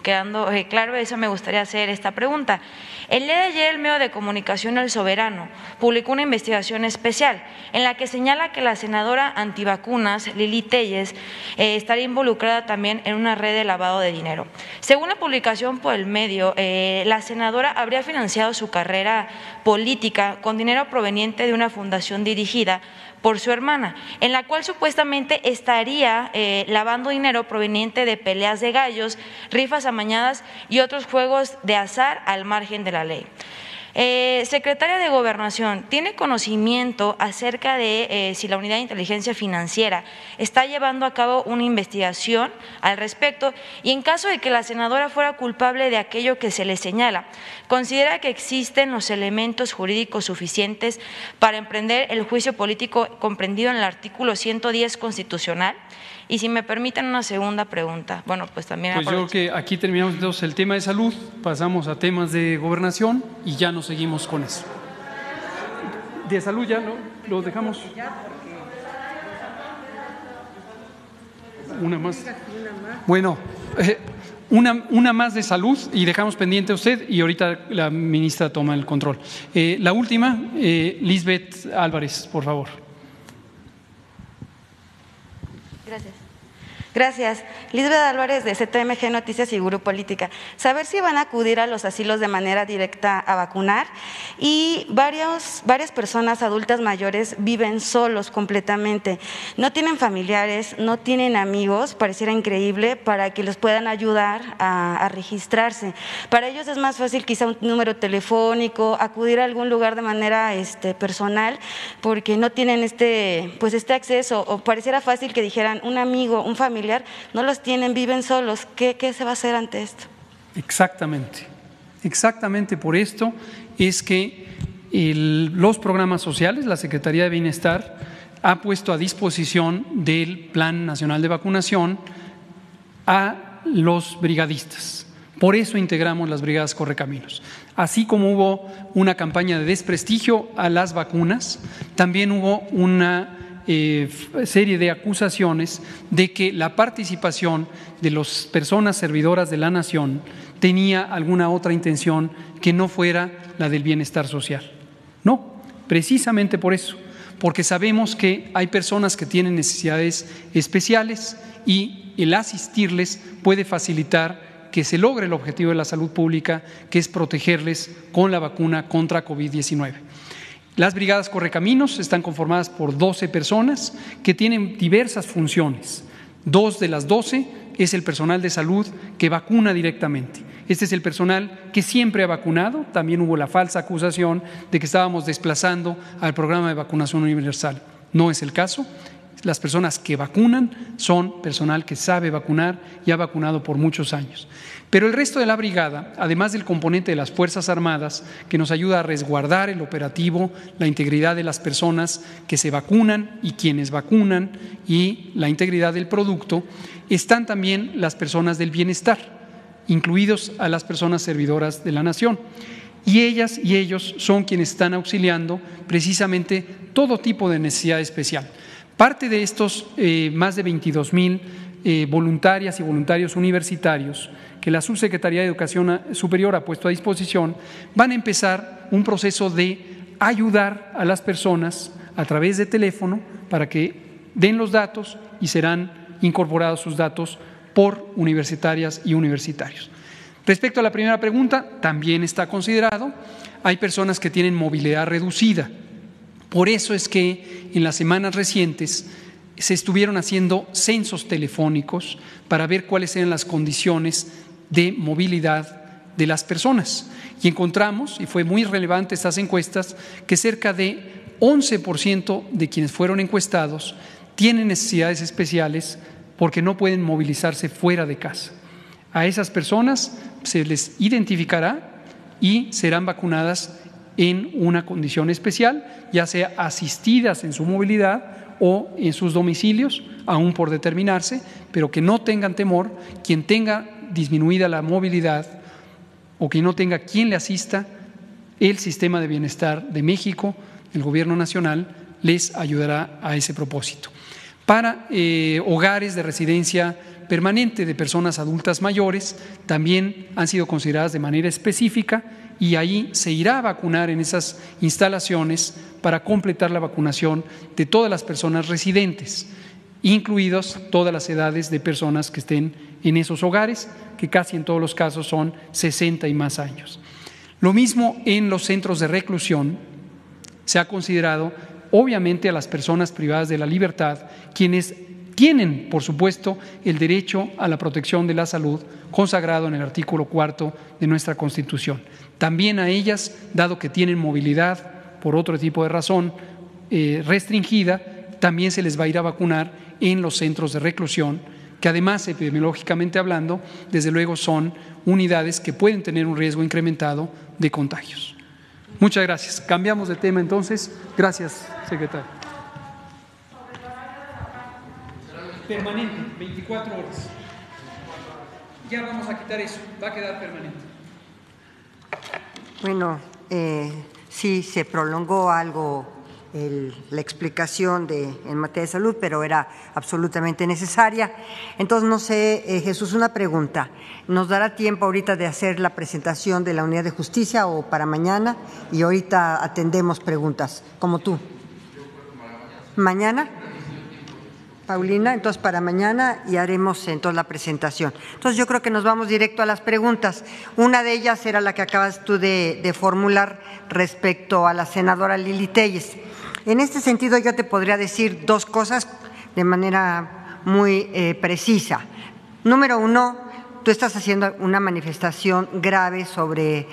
quedando claro eso, me gustaría hacer esta pregunta. El día de ayer el medio de comunicación El Soberano publicó una investigación especial en la que señala que la senadora antivacunas Lili Téllez estaría involucrada también en una red de lavado de dinero. Según la publicación por el medio, la senadora habría financiado su carrera política con dinero proveniente de una fundación dirigida por su hermana, en la cual supuestamente estaría lavando dinero proveniente de peleas de gallos, rifas amañadas y otros juegos de azar al margen de la ley. Secretaria de Gobernación, ¿tiene conocimiento acerca de si la Unidad de Inteligencia Financiera está llevando a cabo una investigación al respecto? Y en caso de que la senadora fuera culpable de aquello que se le señala, ¿considera que existen los elementos jurídicos suficientes para emprender el juicio político comprendido en el artículo 110 constitucional? Y si me permiten una segunda pregunta, bueno, pues también… Pues yo creo que aquí terminamos entonces el tema de salud, pasamos a temas de gobernación y ya nos seguimos con eso. De salud ya lo dejamos. Una más. Bueno, una más de salud y dejamos pendiente a usted y ahorita la ministra toma el control. La última, Lisbeth Álvarez, por favor. Gracias. Gracias. Lisbeth Álvarez, de CTMG Noticias y Gurú Política. Saber si van a acudir a los asilos de manera directa a vacunar. Y varias personas adultas mayores viven solos completamente. No tienen familiares, no tienen amigos, pareciera increíble, para que los puedan ayudar a registrarse. Para ellos es más fácil quizá un número telefónico, acudir a algún lugar de manera personal, porque no tienen este acceso, o pareciera fácil que dijeran un amigo, un familiar, no los tienen, viven solos. ¿Qué se va a hacer ante esto? Exactamente por esto es que los programas sociales, la Secretaría de Bienestar ha puesto a disposición del Plan Nacional de Vacunación a los brigadistas. Por eso integramos las brigadas Correcaminos. Así como hubo una campaña de desprestigio a las vacunas, también hubo una serie de acusaciones de que la participación de las personas servidoras de la nación tenía alguna otra intención que no fuera la del bienestar social. No, precisamente por eso, porque sabemos que hay personas que tienen necesidades especiales y el asistirles puede facilitar que se logre el objetivo de la salud pública, que es protegerles con la vacuna contra COVID-19. Las brigadas Correcaminos están conformadas por 12 personas que tienen diversas funciones. 2 de las 12 es el personal de salud que vacuna directamente. Este es el personal que siempre ha vacunado. También hubo la falsa acusación de que estábamos desplazando al programa de vacunación universal. No es el caso. Las personas que vacunan son personal que sabe vacunar y ha vacunado por muchos años. Pero el resto de la brigada, además del componente de las Fuerzas Armadas, que nos ayuda a resguardar el operativo, la integridad de las personas que se vacunan y quienes vacunan y la integridad del producto, están también las personas del bienestar, incluidos a las personas servidoras de la nación. Y ellas y ellos son quienes están auxiliando precisamente todo tipo de necesidad especial. Parte de estos más de 22,000 voluntarias y voluntarios universitarios que la Subsecretaría de Educación Superior ha puesto a disposición, van a empezar un proceso de ayudar a las personas a través de teléfono para que den los datos y serán incorporados sus datos por universitarias y universitarios. Respecto a la primera pregunta, también está considerado. Hay personas que tienen movilidad reducida. Por eso es que en las semanas recientes se estuvieron haciendo censos telefónicos para ver cuáles eran las condiciones de movilidad de las personas. Y encontramos, y fue muy relevante estas encuestas, que cerca de 11% de quienes fueron encuestados tienen necesidades especiales porque no pueden movilizarse fuera de casa. A esas personas se les identificará y serán vacunadas en una condición especial, ya sea asistidas en su movilidad o en sus domicilios, aún por determinarse, pero que no tengan temor. Quien tenga disminuida la movilidad o que no tenga quien le asista, el Sistema de Bienestar de México, el Gobierno Nacional, les ayudará a ese propósito. Para hogares de residencia permanente de personas adultas mayores, también han sido consideradas de manera específica y ahí se irá a vacunar en esas instalaciones para completar la vacunación de todas las personas residentes, incluidos todas las edades de personas que estén en esos hogares, que casi en todos los casos son 60 y más años. Lo mismo en los centros de reclusión, se ha considerado obviamente a las personas privadas de la libertad, quienes tienen, por supuesto, el derecho a la protección de la salud consagrado en el artículo 4 de nuestra Constitución. También a ellas, dado que tienen movilidad por otro tipo de razón restringida, también se les va a ir a vacunar en los centros de reclusión, que además, epidemiológicamente hablando, desde luego son unidades que pueden tener un riesgo incrementado de contagios. Muchas gracias. Cambiamos de tema entonces. Gracias, secretario. Permanente, 24 horas. Ya vamos a quitar eso, va a quedar permanente. Bueno, sí, se prolongó algo la explicación en materia de salud, pero era absolutamente necesaria. Entonces, no sé, Jesús, una pregunta. ¿Nos dará tiempo ahorita de hacer la presentación de la unidad de justicia o para mañana? Y ahorita atendemos preguntas, como tú. ¿Mañana? Paulina, entonces para mañana y haremos entonces la presentación. Entonces yo creo que nos vamos directo a las preguntas. Una de ellas era la que acabas tú de formular respecto a la senadora Lili Téllez. En este sentido yo te podría decir dos cosas de manera muy precisa. Número uno, tú estás haciendo una manifestación grave sobre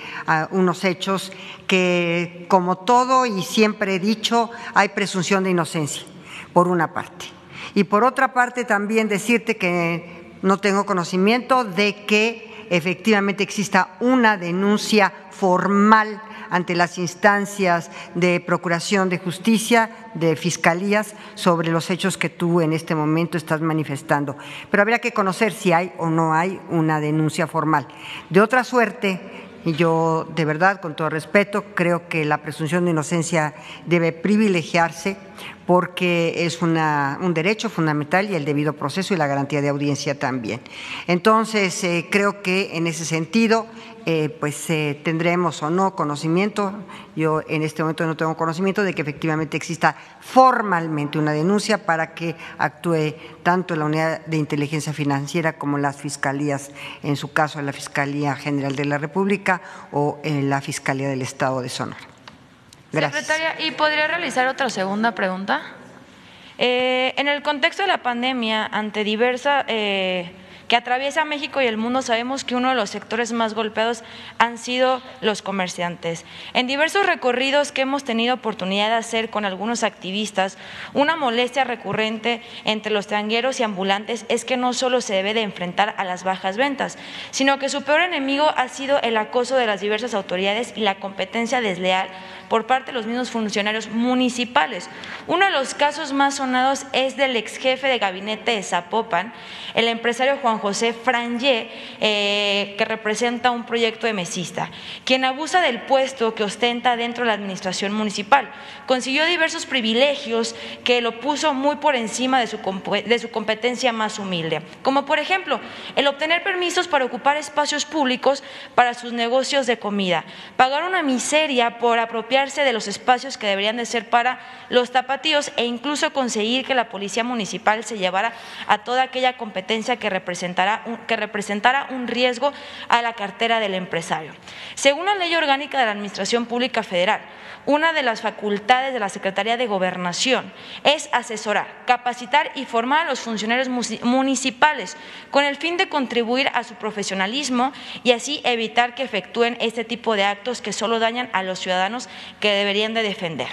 unos hechos que, como todo y siempre he dicho, hay presunción de inocencia, por una parte. Y por otra parte también decirte que no tengo conocimiento de que efectivamente exista una denuncia formal ante las instancias de Procuración de Justicia, de Fiscalías, sobre los hechos que tú en este momento estás manifestando. Pero habría que conocer si hay o no hay una denuncia formal. De otra suerte, y yo de verdad, con todo respeto, creo que la presunción de inocencia debe privilegiarse porque es un derecho fundamental y el debido proceso y la garantía de audiencia también. Entonces, creo que en ese sentido, tendremos o no conocimiento. Yo en este momento no tengo conocimiento de que efectivamente exista formalmente una denuncia para que actúe tanto la Unidad de Inteligencia Financiera como las fiscalías, en su caso la Fiscalía General de la República o la Fiscalía del Estado de Sonora. Gracias. Secretaria, ¿y podría realizar otra segunda pregunta? En el contexto de la pandemia, ante diversa que atraviesa México y el mundo, sabemos que uno de los sectores más golpeados han sido los comerciantes. En diversos recorridos que hemos tenido oportunidad de hacer con algunos activistas, una molestia recurrente entre los tiangueros y ambulantes es que no solo se debe de enfrentar a las bajas ventas, sino que su peor enemigo ha sido el acoso de las diversas autoridades y la competencia desleal por parte de los mismos funcionarios municipales. Uno de los casos más sonados es del ex jefe de gabinete de Zapopan, el empresario Juan Juan José Frangé, que representa un proyecto de mesista, quien abusa del puesto que ostenta dentro de la administración municipal. Consiguió diversos privilegios que lo puso muy por encima de su competencia más humilde, como por ejemplo el obtener permisos para ocupar espacios públicos para sus negocios de comida, pagar una miseria por apropiarse de los espacios que deberían de ser para los tapatíos e incluso conseguir que la policía municipal se llevara a toda aquella competencia que representara un riesgo a la cartera del empresario. Según la Ley Orgánica de la Administración Pública Federal, una de las facultades de la Secretaría de Gobernación es asesorar, capacitar y formar a los funcionarios municipales con el fin de contribuir a su profesionalismo y así evitar que efectúen este tipo de actos que solo dañan a los ciudadanos que deberían de defender.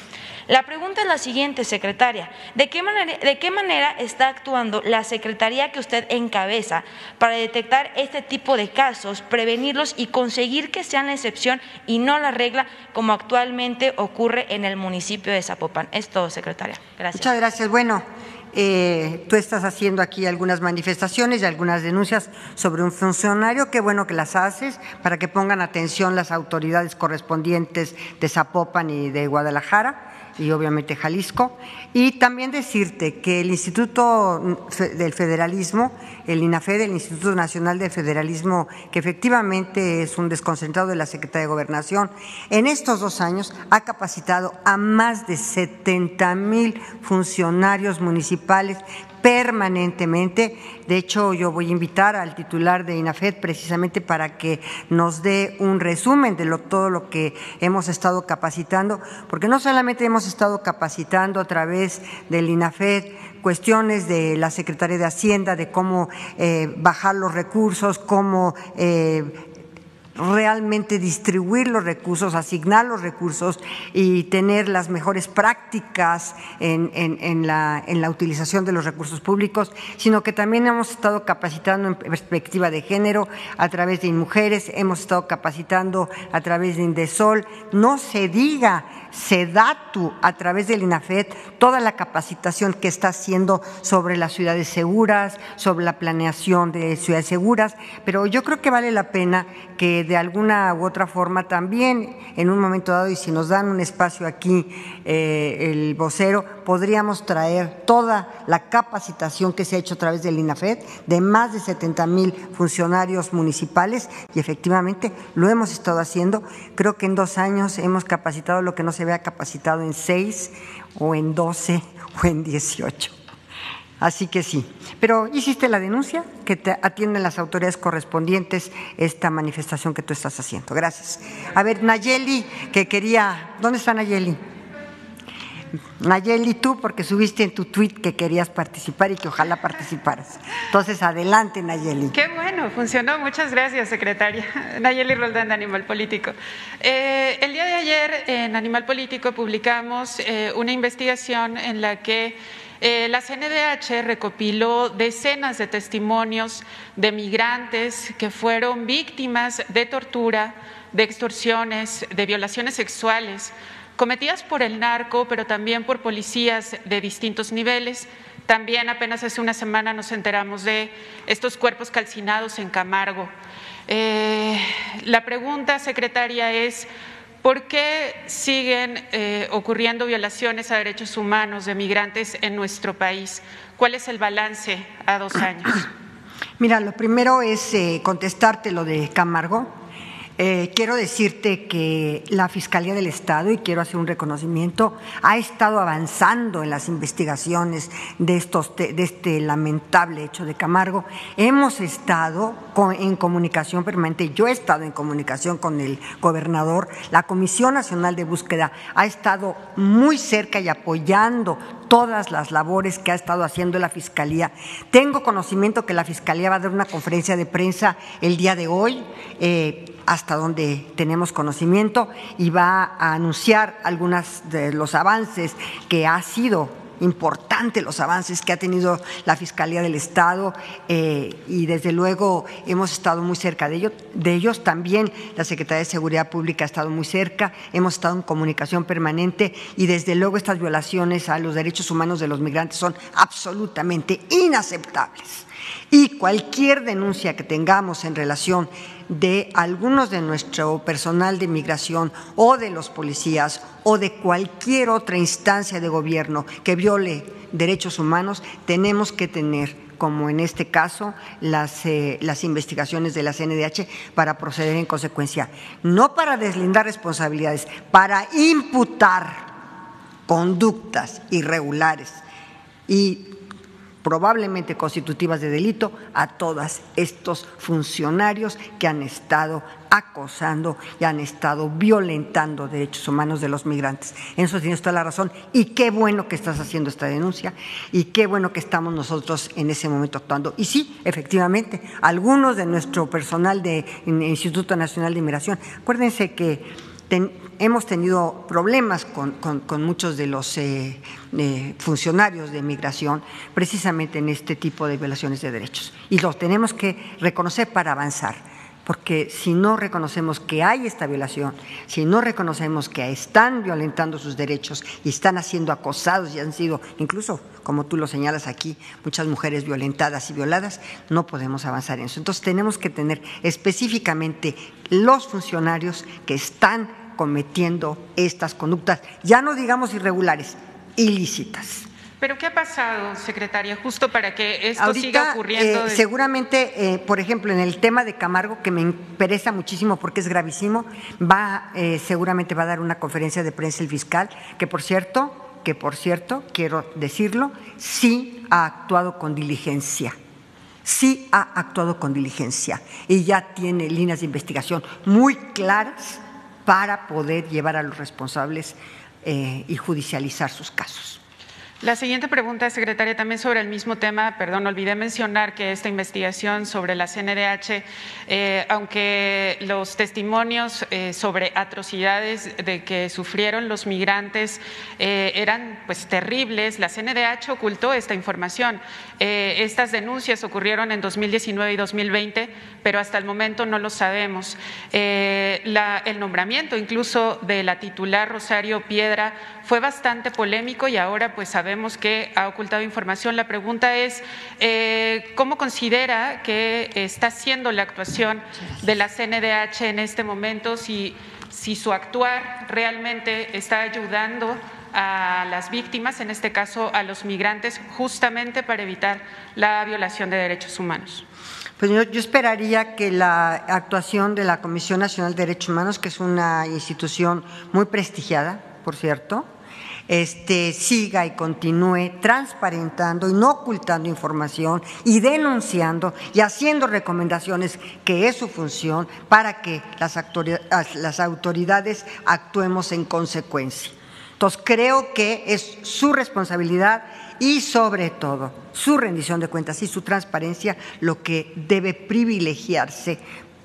La pregunta es la siguiente, secretaria: ¿de qué manera está actuando la secretaría que usted encabeza para detectar este tipo de casos, prevenirlos y conseguir que sean la excepción y no la regla, como actualmente ocurre en el municipio de Zapopan? Es todo, secretaria. Gracias. Muchas gracias. Bueno, tú estás haciendo aquí algunas manifestaciones y algunas denuncias sobre un funcionario. Qué bueno que las haces para que pongan atención las autoridades correspondientes de Zapopan y de Guadalajara y obviamente Jalisco. Y también decirte que el Instituto del Federalismo, el INAFED, el Instituto Nacional del Federalismo, que efectivamente es un desconcentrado de la Secretaría de Gobernación, en estos 2 años ha capacitado a más de 70,000 funcionarios municipales permanentemente. De hecho, yo voy a invitar al titular de INAFED precisamente para que nos dé un resumen de todo lo que hemos estado capacitando, porque no solamente hemos estado capacitando a través del INAFED cuestiones de la Secretaría de Hacienda, de cómo bajar los recursos, cómo realmente distribuir los recursos, asignar los recursos y tener las mejores prácticas en la utilización de los recursos públicos, sino que también hemos estado capacitando en perspectiva de género a través de InMujeres, hemos estado capacitando a través de Indesol, no se diga SEDATU a través del INAFED, toda la capacitación que está haciendo sobre las ciudades seguras, sobre la planeación de ciudades seguras, pero yo creo que vale la pena que de alguna u otra forma también en un momento dado, y si nos dan un espacio aquí el vocero, podríamos traer toda la capacitación que se ha hecho a través del INAFED de más de 70,000 funcionarios municipales, y efectivamente lo hemos estado haciendo. Creo que en 2 años hemos capacitado lo que no se había capacitado en 6 o en 12 o en 18. Así que sí, pero hiciste la denuncia, que te atienden las autoridades correspondientes esta manifestación que tú estás haciendo. Gracias. A ver, Nayeli, que quería… ¿Dónde está Nayeli? Nayeli, tú, porque subiste en tu tweet que querías participar y que ojalá participaras. Entonces, adelante, Nayeli. Qué bueno, funcionó. Muchas gracias, secretaria. Nayeli Roldán, de Animal Político. El día de ayer en Animal Político publicamos una investigación en la que la CNDH recopiló decenas de testimonios de migrantes que fueron víctimas de tortura, de extorsiones, de violaciones sexuales, cometidas por el narco, pero también por policías de distintos niveles. También apenas hace una semana nos enteramos de estos cuerpos calcinados en Camargo. La pregunta, secretaria, es ¿por qué siguen ocurriendo violaciones a derechos humanos de migrantes en nuestro país? ¿Cuál es el balance a 2 años? Mira, lo primero es contestarte lo de Camargo. Quiero decirte que la Fiscalía del Estado, y quiero hacer un reconocimiento, ha estado avanzando en las investigaciones de este lamentable hecho de Camargo. Hemos estado en comunicación permanente, yo he estado en comunicación con el gobernador, la Comisión Nacional de Búsqueda ha estado muy cerca y apoyando todas las labores que ha estado haciendo la Fiscalía. Tengo conocimiento que la Fiscalía va a dar una conferencia de prensa el día de hoy, hasta donde tenemos conocimiento, y va a anunciar algunos de los avances que ha sido importante, los avances que ha tenido la Fiscalía del Estado, y desde luego hemos estado muy cerca de ellos. También la Secretaría de Seguridad Pública ha estado muy cerca, hemos estado en comunicación permanente, y desde luego estas violaciones a los derechos humanos de los migrantes son absolutamente inaceptables. Y cualquier denuncia que tengamos en relación de algunos de nuestro personal de migración o de los policías o de cualquier otra instancia de gobierno que viole derechos humanos, tenemos que tener, como en este caso, las investigaciones de la CNDH para proceder en consecuencia, no para deslindar responsabilidades, para imputar conductas irregulares y probablemente constitutivas de delito a todos estos funcionarios que han estado acosando y han estado violentando derechos humanos de los migrantes. En eso tienes toda la razón, y qué bueno que estás haciendo esta denuncia y qué bueno que estamos nosotros en ese momento actuando. Y sí, efectivamente, algunos de nuestro personal del Instituto Nacional de Inmigración, acuérdense que hemos tenido problemas con muchos de los funcionarios de migración precisamente en este tipo de violaciones de derechos, y los tenemos que reconocer para avanzar, porque si no reconocemos que hay esta violación, si no reconocemos que están violentando sus derechos y están siendo acosados y han sido, incluso como tú lo señalas aquí, muchas mujeres violentadas y violadas, no podemos avanzar en eso. Entonces tenemos que tener específicamente los funcionarios que están cometiendo estas conductas, ya no digamos irregulares, ilícitas. ¿Pero qué ha pasado, secretaria, justo para que esto ahorita, siga ocurriendo? Seguramente, por ejemplo, en el tema de Camargo, que me interesa muchísimo porque es gravísimo, seguramente va a dar una conferencia de prensa el fiscal, que por cierto, quiero decirlo, sí ha actuado con diligencia. Sí ha actuado con diligencia y ya tiene líneas de investigación muy claras para poder llevar a los responsables y judicializar sus casos. La siguiente pregunta, secretaria, también sobre el mismo tema. Perdón, olvidé mencionar que esta investigación sobre la CNDH, aunque los testimonios sobre atrocidades de que sufrieron los migrantes eran pues terribles, la CNDH ocultó esta información. Estas denuncias ocurrieron en 2019 y 2020, pero hasta el momento no lo sabemos. El nombramiento incluso de la titular Rosario Piedra fue bastante polémico y ahora pues sabemos que ha ocultado información. La pregunta es, ¿cómo considera que está siendo la actuación de la CNDH en este momento? Si su actuar realmente está ayudando a las víctimas, en este caso a los migrantes, justamente para evitar la violación de derechos humanos. Pues yo esperaría que la actuación de la Comisión Nacional de Derechos Humanos, que es una institución muy prestigiada, por cierto, siga y continúe transparentando y no ocultando información y denunciando y haciendo recomendaciones, que es su función, para que las autoridades actuemos en consecuencia. Entonces creo que es su responsabilidad y sobre todo su rendición de cuentas y su transparencia lo que debe privilegiarse,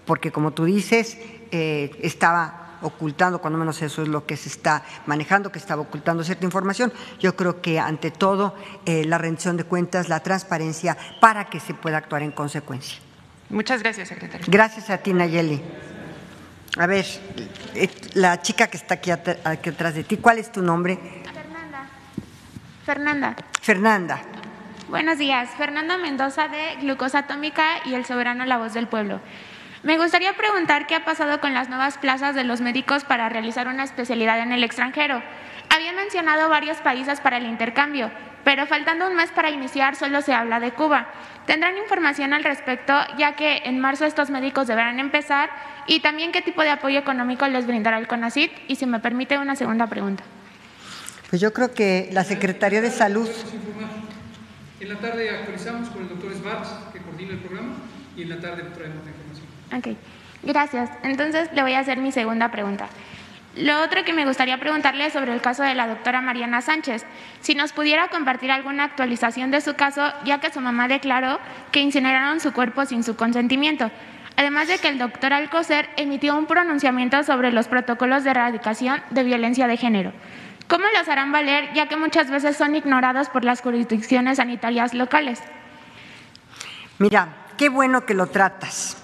porque como tú dices, estaba ocultando, cuando menos eso es lo que se está manejando, que estaba ocultando cierta información. Yo creo que ante todo la rendición de cuentas, la transparencia, para que se pueda actuar en consecuencia. Muchas gracias, secretaria. Gracias a ti, Nayeli. A ver, la chica que está aquí atrás de ti, ¿cuál es tu nombre? Fernanda. Buenos días, Fernanda Mendoza de Glucosa Atómica y El Soberano, la voz del pueblo. Me gustaría preguntar qué ha pasado con las nuevas plazas de los médicos para realizar una especialidad en el extranjero. Habían mencionado varios países para el intercambio, pero faltando un mes para iniciar solo se habla de Cuba. ¿Tendrán información al respecto, ya que en marzo estos médicos deberán empezar? Y también qué tipo de apoyo económico les brindará el CONACYT. Y si me permite una segunda pregunta. Pues yo creo que la Secretaría de Salud… En la tarde actualizamos con el doctor Sbarz, que coordina el programa, y en la tarde traemos la información. Ok, gracias. Entonces le voy a hacer mi segunda pregunta. Lo otro que me gustaría preguntarle es sobre el caso de la doctora Mariana Sánchez. Si nos pudiera compartir alguna actualización de su caso, ya que su mamá declaró que incineraron su cuerpo sin su consentimiento. Además de que el doctor Alcocer emitió un pronunciamiento sobre los protocolos de erradicación de violencia de género. ¿Cómo los harán valer, ya que muchas veces son ignorados por las jurisdicciones sanitarias locales? Mira, qué bueno que lo tratas.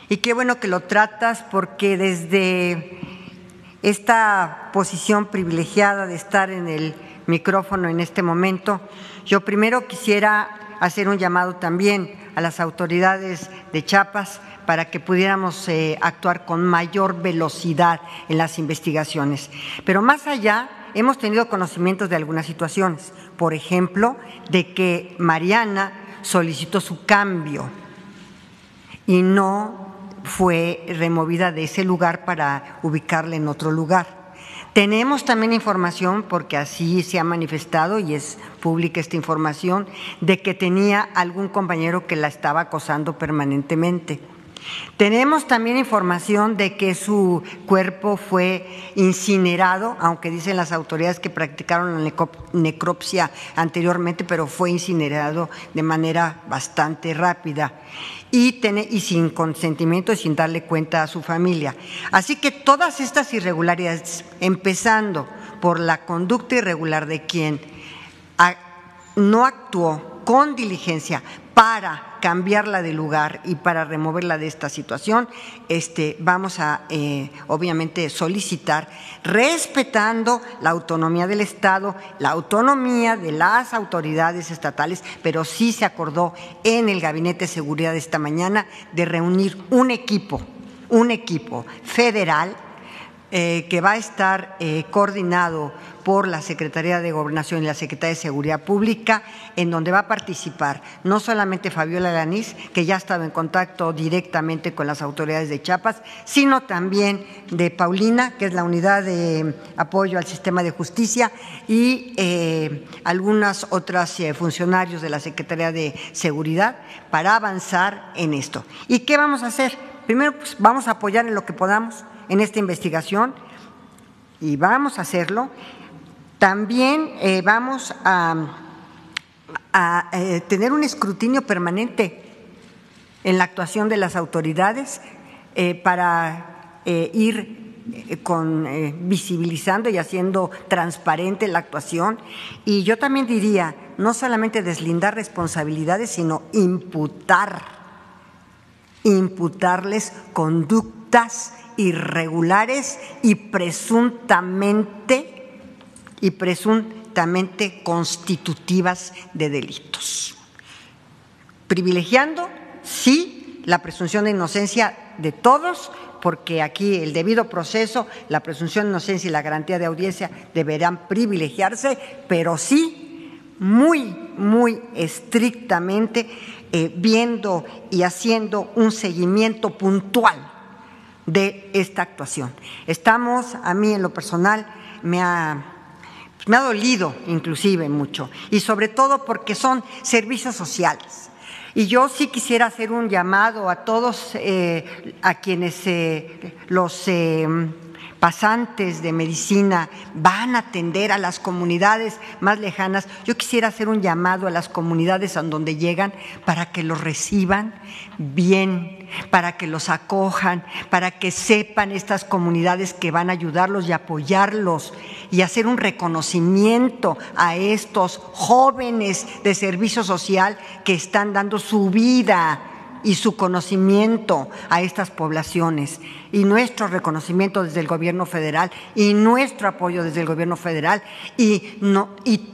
Y qué bueno que lo tratas, porque desde esta posición privilegiada de estar en el micrófono en este momento, yo primero quisiera hacer un llamado también a las autoridades de Chiapas para que pudiéramos actuar con mayor velocidad en las investigaciones. Pero más allá, hemos tenido conocimientos de algunas situaciones, por ejemplo, de que Mariana solicitó su cambio y no fue removida de ese lugar para ubicarla en otro lugar. Tenemos también información, porque así se ha manifestado y es pública esta información, de que tenía algún compañero que la estaba acosando permanentemente. Tenemos también información de que su cuerpo fue incinerado, aunque dicen las autoridades que practicaron la necropsia anteriormente, pero fue incinerado de manera bastante rápida y sin consentimiento y sin darle cuenta a su familia. Así que todas estas irregularidades, empezando por la conducta irregular de quien no actuó con diligencia para cambiarla de lugar y para removerla de esta situación, vamos a obviamente solicitar, respetando la autonomía del Estado, la autonomía de las autoridades estatales, pero sí se acordó en el Gabinete de Seguridad esta mañana de reunir un equipo federal que va a estar coordinado por la Secretaría de Gobernación y la Secretaría de Seguridad Pública, en donde va a participar no solamente Fabiola Laniz, que ya estaba en contacto directamente con las autoridades de Chiapas, sino también de Paulina, que es la unidad de apoyo al sistema de justicia, y algunas otras funcionarios de la Secretaría de Seguridad para avanzar en esto. ¿Y qué vamos a hacer? Primero, pues, vamos a apoyar en lo que podamos en esta investigación y vamos a hacerlo. También vamos a tener un escrutinio permanente en la actuación de las autoridades para ir visibilizando y haciendo transparente la actuación. Y yo también diría, no solamente deslindar responsabilidades, sino imputarles conductas irregulares y presuntamente constitutivas de delitos. Privilegiando, sí, la presunción de inocencia de todos, porque aquí el debido proceso, la presunción de inocencia y la garantía de audiencia deberán privilegiarse, pero sí muy estrictamente viendo y haciendo un seguimiento puntual de esta actuación. A mí en lo personal me ha dolido inclusive mucho, y sobre todo porque son servicios sociales. Y yo sí quisiera hacer un llamado a todos a quienes los pasantes de medicina van a atender a las comunidades más lejanas. Yo quisiera hacer un llamado a las comunidades a donde llegan para que los reciban bien, para que los acojan, para que sepan estas comunidades que van a ayudarlos y apoyarlos, y hacer un reconocimiento a estos jóvenes de servicio social que están dando su vida y su conocimiento a estas poblaciones, y nuestro reconocimiento desde el Gobierno federal y nuestro apoyo desde el Gobierno federal, y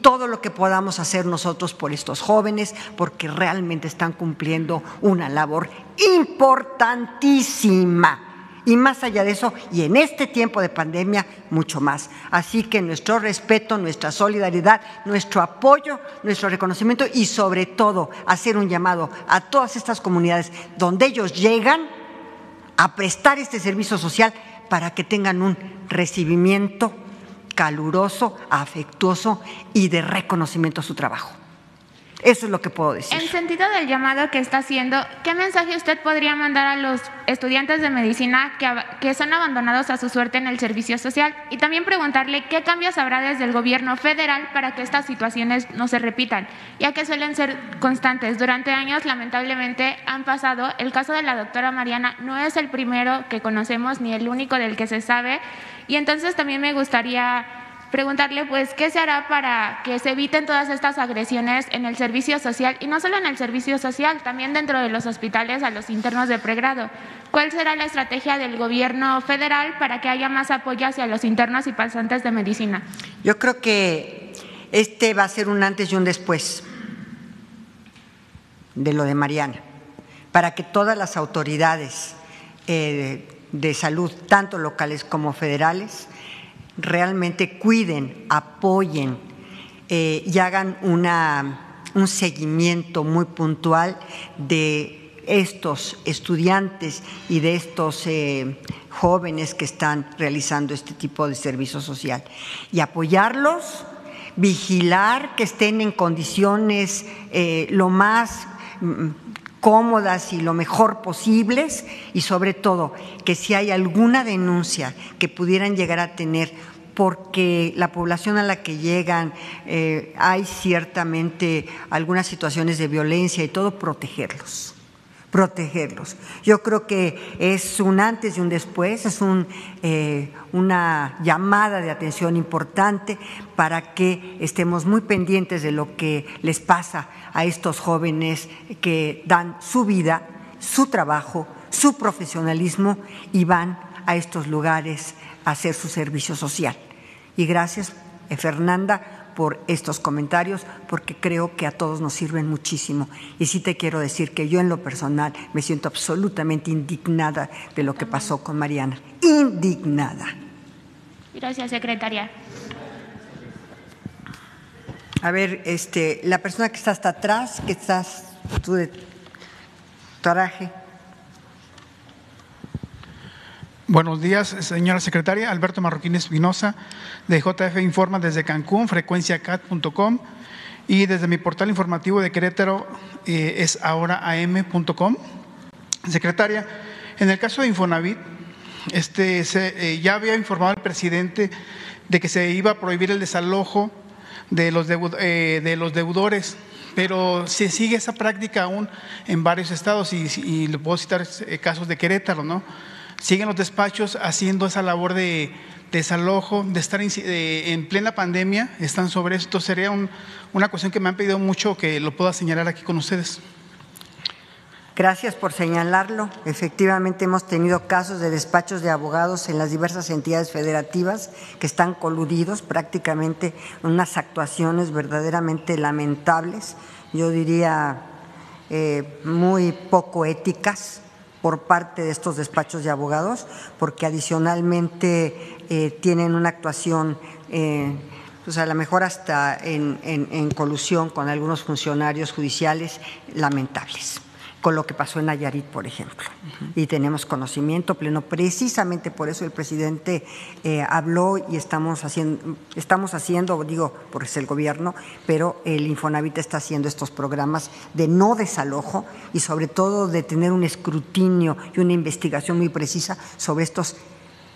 todo lo que podamos hacer nosotros por estos jóvenes, porque realmente están cumpliendo una labor importantísima. Y más allá de eso, y en este tiempo de pandemia, mucho más. Así que nuestro respeto, nuestra solidaridad, nuestro apoyo, nuestro reconocimiento, y sobre todo hacer un llamado a todas estas comunidades donde ellos llegan a prestar este servicio social, para que tengan un recibimiento caluroso, afectuoso y de reconocimiento a su trabajo. Eso es lo que puedo decir. En sentido del llamado que está haciendo, ¿qué mensaje usted podría mandar a los estudiantes de medicina que son abandonados a su suerte en el servicio social? Y también preguntarle qué cambios habrá desde el Gobierno federal para que estas situaciones no se repitan, ya que suelen ser constantes. Durante años, lamentablemente, han pasado. El caso de la doctora Mariana no es el primero que conocemos ni el único del que se sabe. Y entonces también me gustaría preguntarle, pues, ¿qué se hará para que se eviten todas estas agresiones en el servicio social? Y no solo en el servicio social, también dentro de los hospitales a los internos de pregrado. ¿Cuál será la estrategia del Gobierno federal para que haya más apoyo hacia los internos y pasantes de medicina? Yo creo que va a ser un antes y un después. de lo de Mariana, para que todas las autoridades de salud, tanto locales como federales, realmente cuiden, apoyen y hagan un seguimiento muy puntual de estos estudiantes y de estos jóvenes que están realizando este tipo de servicio social y apoyarlos, vigilar que estén en condiciones lo más cómodas y lo mejor posibles, y sobre todo que si hay alguna denuncia que pudieran llegar a tener, porque la población a la que llegan hay ciertamente algunas situaciones de violencia y todo, protegerlos. Yo creo que es un antes y un después, es una llamada de atención importante para que estemos muy pendientes de lo que les pasa a estos jóvenes que dan su vida, su trabajo, su profesionalismo y van a estos lugares a hacer su servicio social. Y gracias, Fernanda, por estos comentarios, porque creo que a todos nos sirven muchísimo. Y sí te quiero decir que yo en lo personal me siento absolutamente indignada de lo que pasó con Mariana. Indignada. Gracias, secretaria. A ver, la persona que está hasta atrás, que estás tú de traje. Buenos días, señora secretaria. Alberto Marroquín Espinosa, de JF Informa desde Cancún, frecuenciacat.com, y desde mi portal informativo de Querétaro es ahoraam.com. Secretaria, en el caso de Infonavit, ya había informado al presidente de que se iba a prohibir el desalojo de los deudores, pero se sigue esa práctica aún en varios estados y le puedo citar casos de Querétaro, ¿no? Siguen los despachos haciendo esa labor de desalojo, de estar en plena pandemia, están sobre esto. Sería una cuestión que me han pedido mucho que lo pueda señalar aquí con ustedes. Gracias por señalarlo. Efectivamente, hemos tenido casos de despachos de abogados en las diversas entidades federativas que están coludidos, prácticamente unas actuaciones verdaderamente lamentables, yo diría muy poco éticas por parte de estos despachos de abogados, porque adicionalmente tienen una actuación, pues a lo mejor hasta en colusión con algunos funcionarios judiciales lamentables, con lo que pasó en Nayarit, por ejemplo. Y tenemos conocimiento pleno. Precisamente por eso el presidente habló y estamos haciendo, digo, porque es el gobierno, pero el Infonavit está haciendo estos programas de no desalojo y sobre todo de tener un escrutinio y una investigación muy precisa sobre estos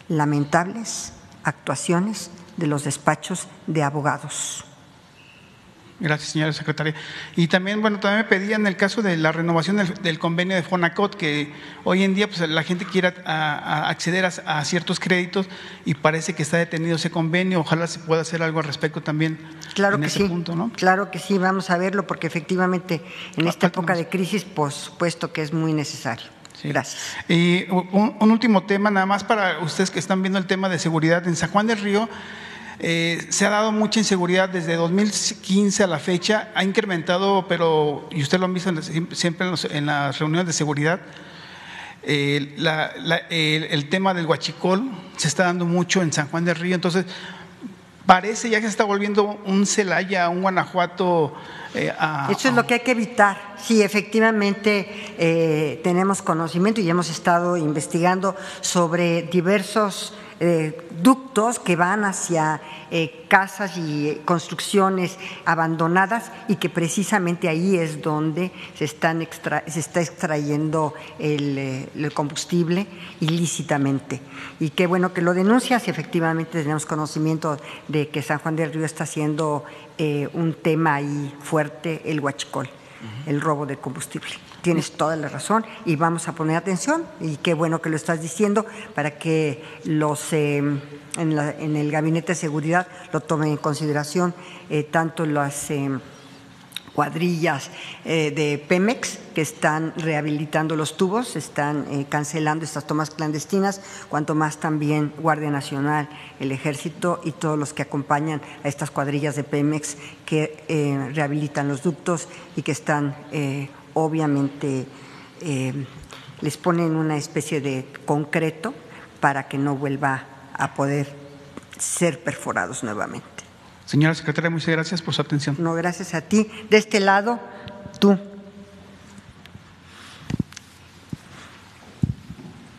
lamentables actuaciones de los despachos de abogados. Gracias, señora secretaria. Y también, también me pedían el caso de la renovación del convenio de Fonacot, que hoy en día pues la gente quiere acceder a ciertos créditos y parece que está detenido ese convenio. Ojalá se pueda hacer algo al respecto también. Claro en que ese sí, punto, ¿no? Claro que sí, vamos a verlo porque efectivamente en esta época de crisis, por supuesto que es muy necesario. Sí. Gracias. Y un último tema, nada más para ustedes que están viendo el tema de seguridad. En San Juan del Río se ha dado mucha inseguridad desde 2015 a la fecha, ha incrementado, pero, y usted lo han visto siempre en las reuniones de seguridad, el tema del huachicol se está dando mucho en San Juan del Río, entonces parece ya que se está volviendo un Celaya, un Guanajuato. Eso es lo que hay que evitar. Sí, efectivamente tenemos conocimiento y hemos estado investigando sobre diversos ductos que van hacia casas y construcciones abandonadas y que precisamente ahí es donde se está extrayendo el combustible ilícitamente. Y qué bueno que lo denuncias, y efectivamente tenemos conocimiento de que San Juan del Río está haciendo un tema ahí fuerte, el huachicol, el robo de combustible. Tienes toda la razón y vamos a poner atención, y qué bueno que lo estás diciendo para que en el Gabinete de Seguridad lo tomen en consideración, tanto las cuadrillas de Pemex que están rehabilitando los tubos, están cancelando estas tomas clandestinas, cuanto más también Guardia Nacional, el Ejército y todos los que acompañan a estas cuadrillas de Pemex que rehabilitan los ductos y que están obviamente les ponen una especie de concreto para que no vuelva a poder ser perforados nuevamente. Señora secretaria, muchas gracias por su atención. No, gracias a ti. De este lado, tú.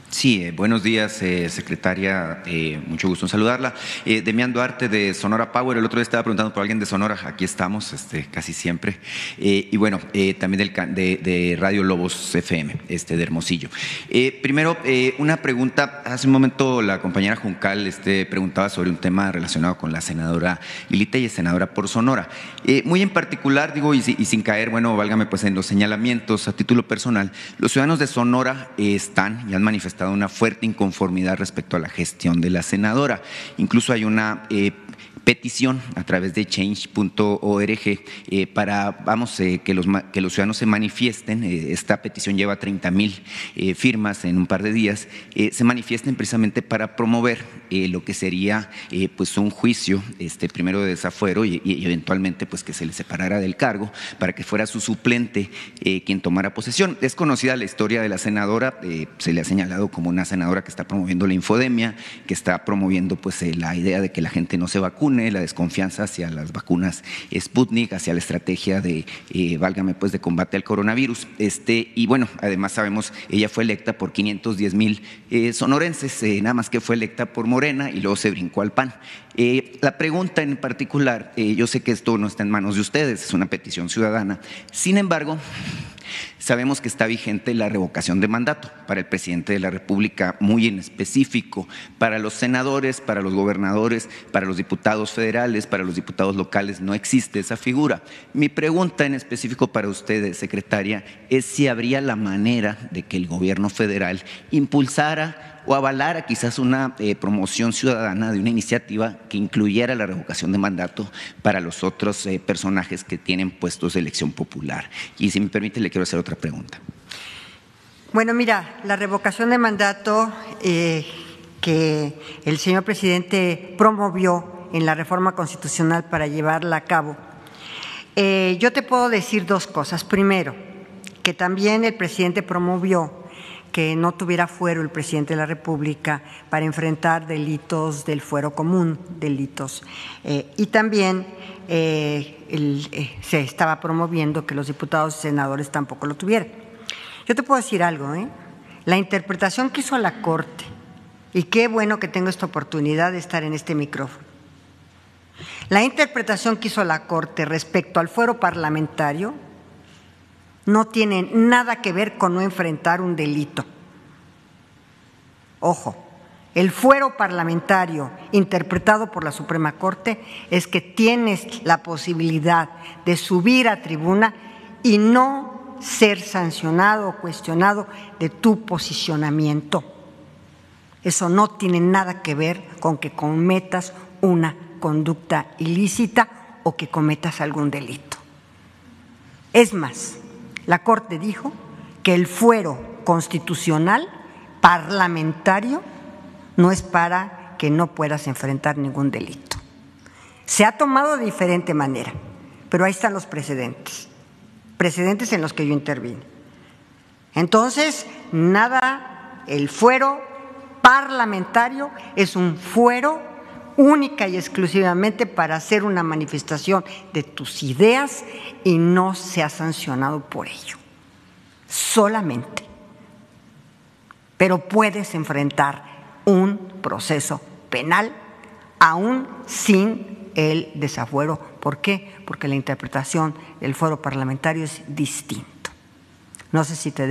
Sí, buenos días, secretaria, mucho gusto en saludarla. Demián Duarte de Sonora Power, el otro día estaba preguntando por alguien de Sonora, aquí estamos casi siempre. Y bueno, también de Radio Lobos FM, de Hermosillo. Primero, una pregunta, hace un momento la compañera Juncal preguntaba sobre un tema relacionado con la senadora Lili Telles, senadora por Sonora. Muy en particular, digo, y sin caer, bueno, válgame pues en los señalamientos a título personal, los ciudadanos de Sonora están y han manifestado una fuerte inconformidad respecto a la gestión de la senadora. Incluso hay una petición a través de change.org para, que los ciudadanos se manifiesten. Esta petición lleva 30,000 firmas en un par de días. Se manifiesten precisamente para promover lo que sería pues un juicio, primero de desafuero y eventualmente pues que se le separara del cargo para que fuera su suplente quien tomara posesión. Es conocida la historia de la senadora, se le ha señalado como una senadora que está promoviendo la infodemia, que está promoviendo pues la idea de que la gente no se vacune, la desconfianza hacia las vacunas Sputnik, hacia la estrategia de, de combate al coronavirus. Y bueno, además sabemos, ella fue electa por 510,000 sonorenses, nada más que fue electa por Morena y luego se brincó al PAN. La pregunta en particular, yo sé que esto no está en manos de ustedes, es una petición ciudadana, sin embargo, sabemos que está vigente la revocación de mandato para el presidente de la República, muy en específico, para los senadores, para los gobernadores, para los diputados federales, para los diputados locales, no existe esa figura. Mi pregunta en específico para ustedes, secretaria, es si habría la manera de que el gobierno federal impulsara o avalara quizás una promoción ciudadana de una iniciativa que incluyera la revocación de mandato para los otros personajes que tienen puestos de elección popular. Y si me permite, le quiero hacer otra pregunta. Bueno, mira, la revocación de mandato que el señor presidente promovió en la reforma constitucional para llevarla a cabo, yo te puedo decir dos cosas. Primero, que también el presidente promovió que no tuviera fuero el presidente de la República para enfrentar delitos del fuero común, delitos. Y también se estaba promoviendo que los diputados y senadores tampoco lo tuvieran. Yo te puedo decir algo, la interpretación que hizo la Corte, y qué bueno que tengo esta oportunidad de estar en este micrófono, la interpretación que hizo la Corte respecto al fuero parlamentario no tiene nada que ver con no enfrentar un delito. Ojo, el fuero parlamentario interpretado por la Suprema Corte es que tienes la posibilidad de subir a tribuna y no ser sancionado o cuestionado de tu posicionamiento. Eso no tiene nada que ver con que cometas una conducta ilícita o que cometas algún delito. Es más, la Corte dijo que el fuero constitucional parlamentario no es para que no puedas enfrentar ningún delito. Se ha tomado de diferente manera, pero ahí están los precedentes en los que yo intervine. Entonces, nada, el fuero parlamentario es un fuero única y exclusivamente para hacer una manifestación de tus ideas y no se ha sancionado por ello, solamente. Pero puedes enfrentar un proceso penal aún sin el desafuero. ¿Por qué? Porque la interpretación del fuero parlamentario es distinto. No sé si te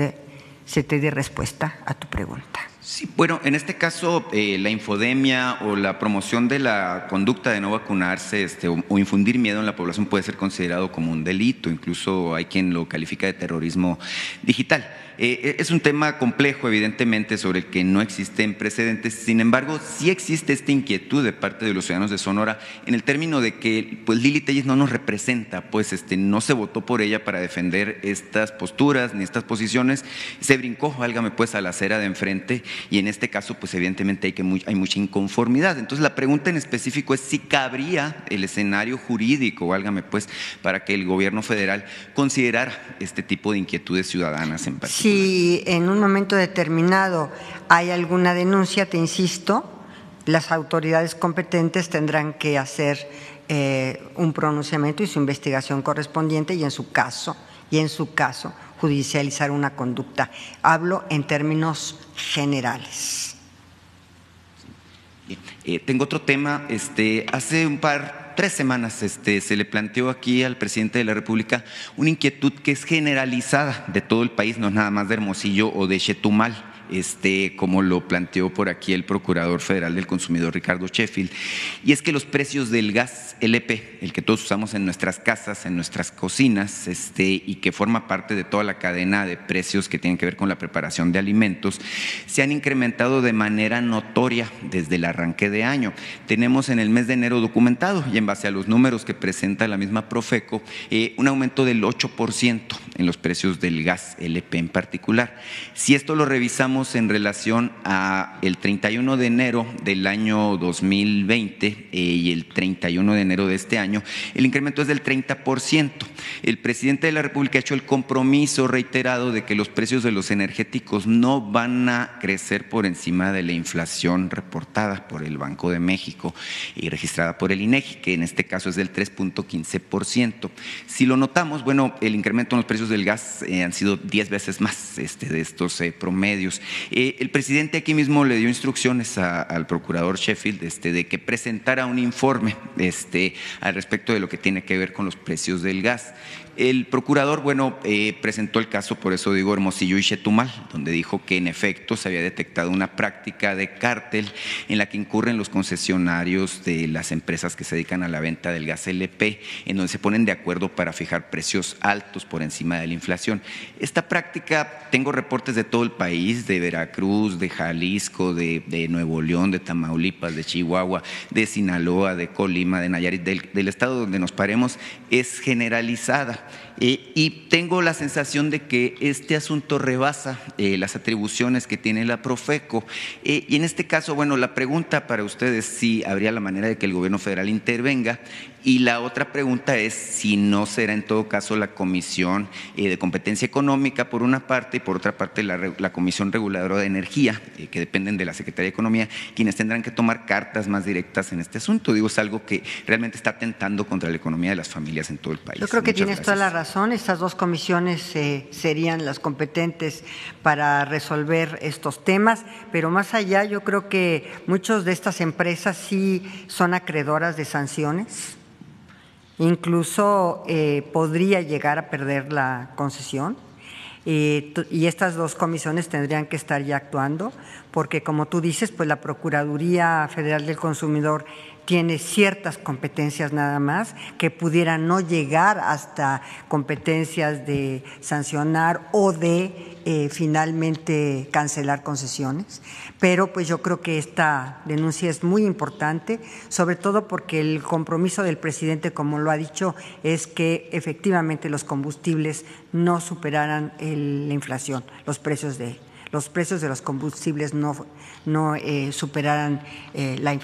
dé respuesta a tu pregunta. Sí, bueno, en este caso la infodemia o la promoción de la conducta de no vacunarse o infundir miedo en la población puede ser considerado como un delito, incluso hay quien lo califica de terrorismo digital. Es un tema complejo, evidentemente, sobre el que no existen precedentes. Sin embargo, sí existe esta inquietud de parte de los ciudadanos de Sonora en el término de que pues Lili Telles no nos representa, pues no se votó por ella para defender estas posturas ni estas posiciones, se brincó, válgame pues, a la acera de enfrente y en este caso pues evidentemente hay mucha inconformidad. Entonces la pregunta en específico es si cabría el escenario jurídico, válgame pues, para que el gobierno federal considerara este tipo de inquietudes ciudadanas en particular. Si en un momento determinado hay alguna denuncia, te insisto, las autoridades competentes tendrán que hacer un pronunciamiento y su investigación correspondiente y en su caso judicializar una conducta. Hablo en términos generales. Bien. Tengo otro tema. Hace 3 semanas se le planteó aquí al presidente de la República una inquietud que es generalizada de todo el país, no es nada más de Hermosillo o de Chetumal, como lo planteó por aquí el Procurador Federal del Consumidor, Ricardo Sheffield, y es que los precios del gas LP, el que todos usamos en nuestras casas, en nuestras cocinas, y que forma parte de toda la cadena de precios que tienen que ver con la preparación de alimentos, se han incrementado de manera notoria desde el arranque de año. Tenemos en el mes de enero documentado, y en base a los números que presenta la misma Profeco, un aumento del 8% en los precios del gas LP en particular. Si esto lo revisamos en relación a el 31 de enero del año 2020 y el 31 de enero de este año, el incremento es del 30%. El presidente de la República ha hecho el compromiso reiterado de que los precios de los energéticos no van a crecer por encima de la inflación reportada por el Banco de México y registrada por el INEGI, que en este caso es del 3.15%. Si lo notamos, bueno, el incremento en los precios del gas han sido 10 veces más de estos promedios. El presidente aquí mismo le dio instrucciones al procurador Sheffield de que presentara un informe al respecto de lo que tiene que ver con los precios del gas. El procurador, presentó el caso, por eso digo Hermosillo y Chetumal, donde dijo que en efecto se había detectado una práctica de cártel en la que incurren los concesionarios de las empresas que se dedican a la venta del gas LP, en donde se ponen de acuerdo para fijar precios altos por encima de la inflación. Esta práctica, tengo reportes de todo el país, de Veracruz, de Jalisco, de Nuevo León, de Tamaulipas, de Chihuahua, de Sinaloa, de Colima, de Nayarit, del estado donde nos paremos, es generalizada. Y tengo la sensación de que este asunto rebasa las atribuciones que tiene la Profeco. Y en este caso, la pregunta para ustedes es si habría la manera de que el gobierno federal intervenga. Y la otra pregunta es si no será en todo caso la Comisión de Competencia Económica por una parte y por otra parte la Comisión Reguladora de Energía, que dependen de la Secretaría de Economía, quienes tendrán que tomar cartas más directas en este asunto. Digo, es algo que realmente está atentando contra la economía de las familias en todo el país. Yo creo que tienes toda la razón. Estas dos comisiones serían las competentes para resolver estos temas, pero más allá yo creo que muchas de estas empresas sí son acreedoras de sanciones. Incluso podría llegar a perder la concesión y estas dos comisiones tendrían que estar ya actuando porque, como tú dices, pues la Procuraduría Federal del Consumidor tiene ciertas competencias nada más que pudieran no llegar hasta competencias de sancionar o de finalmente cancelar concesiones, pero pues yo creo que esta denuncia es muy importante, sobre todo porque el compromiso del presidente, como lo ha dicho, es que efectivamente los combustibles no superaran la inflación, los precios de los combustibles no superaran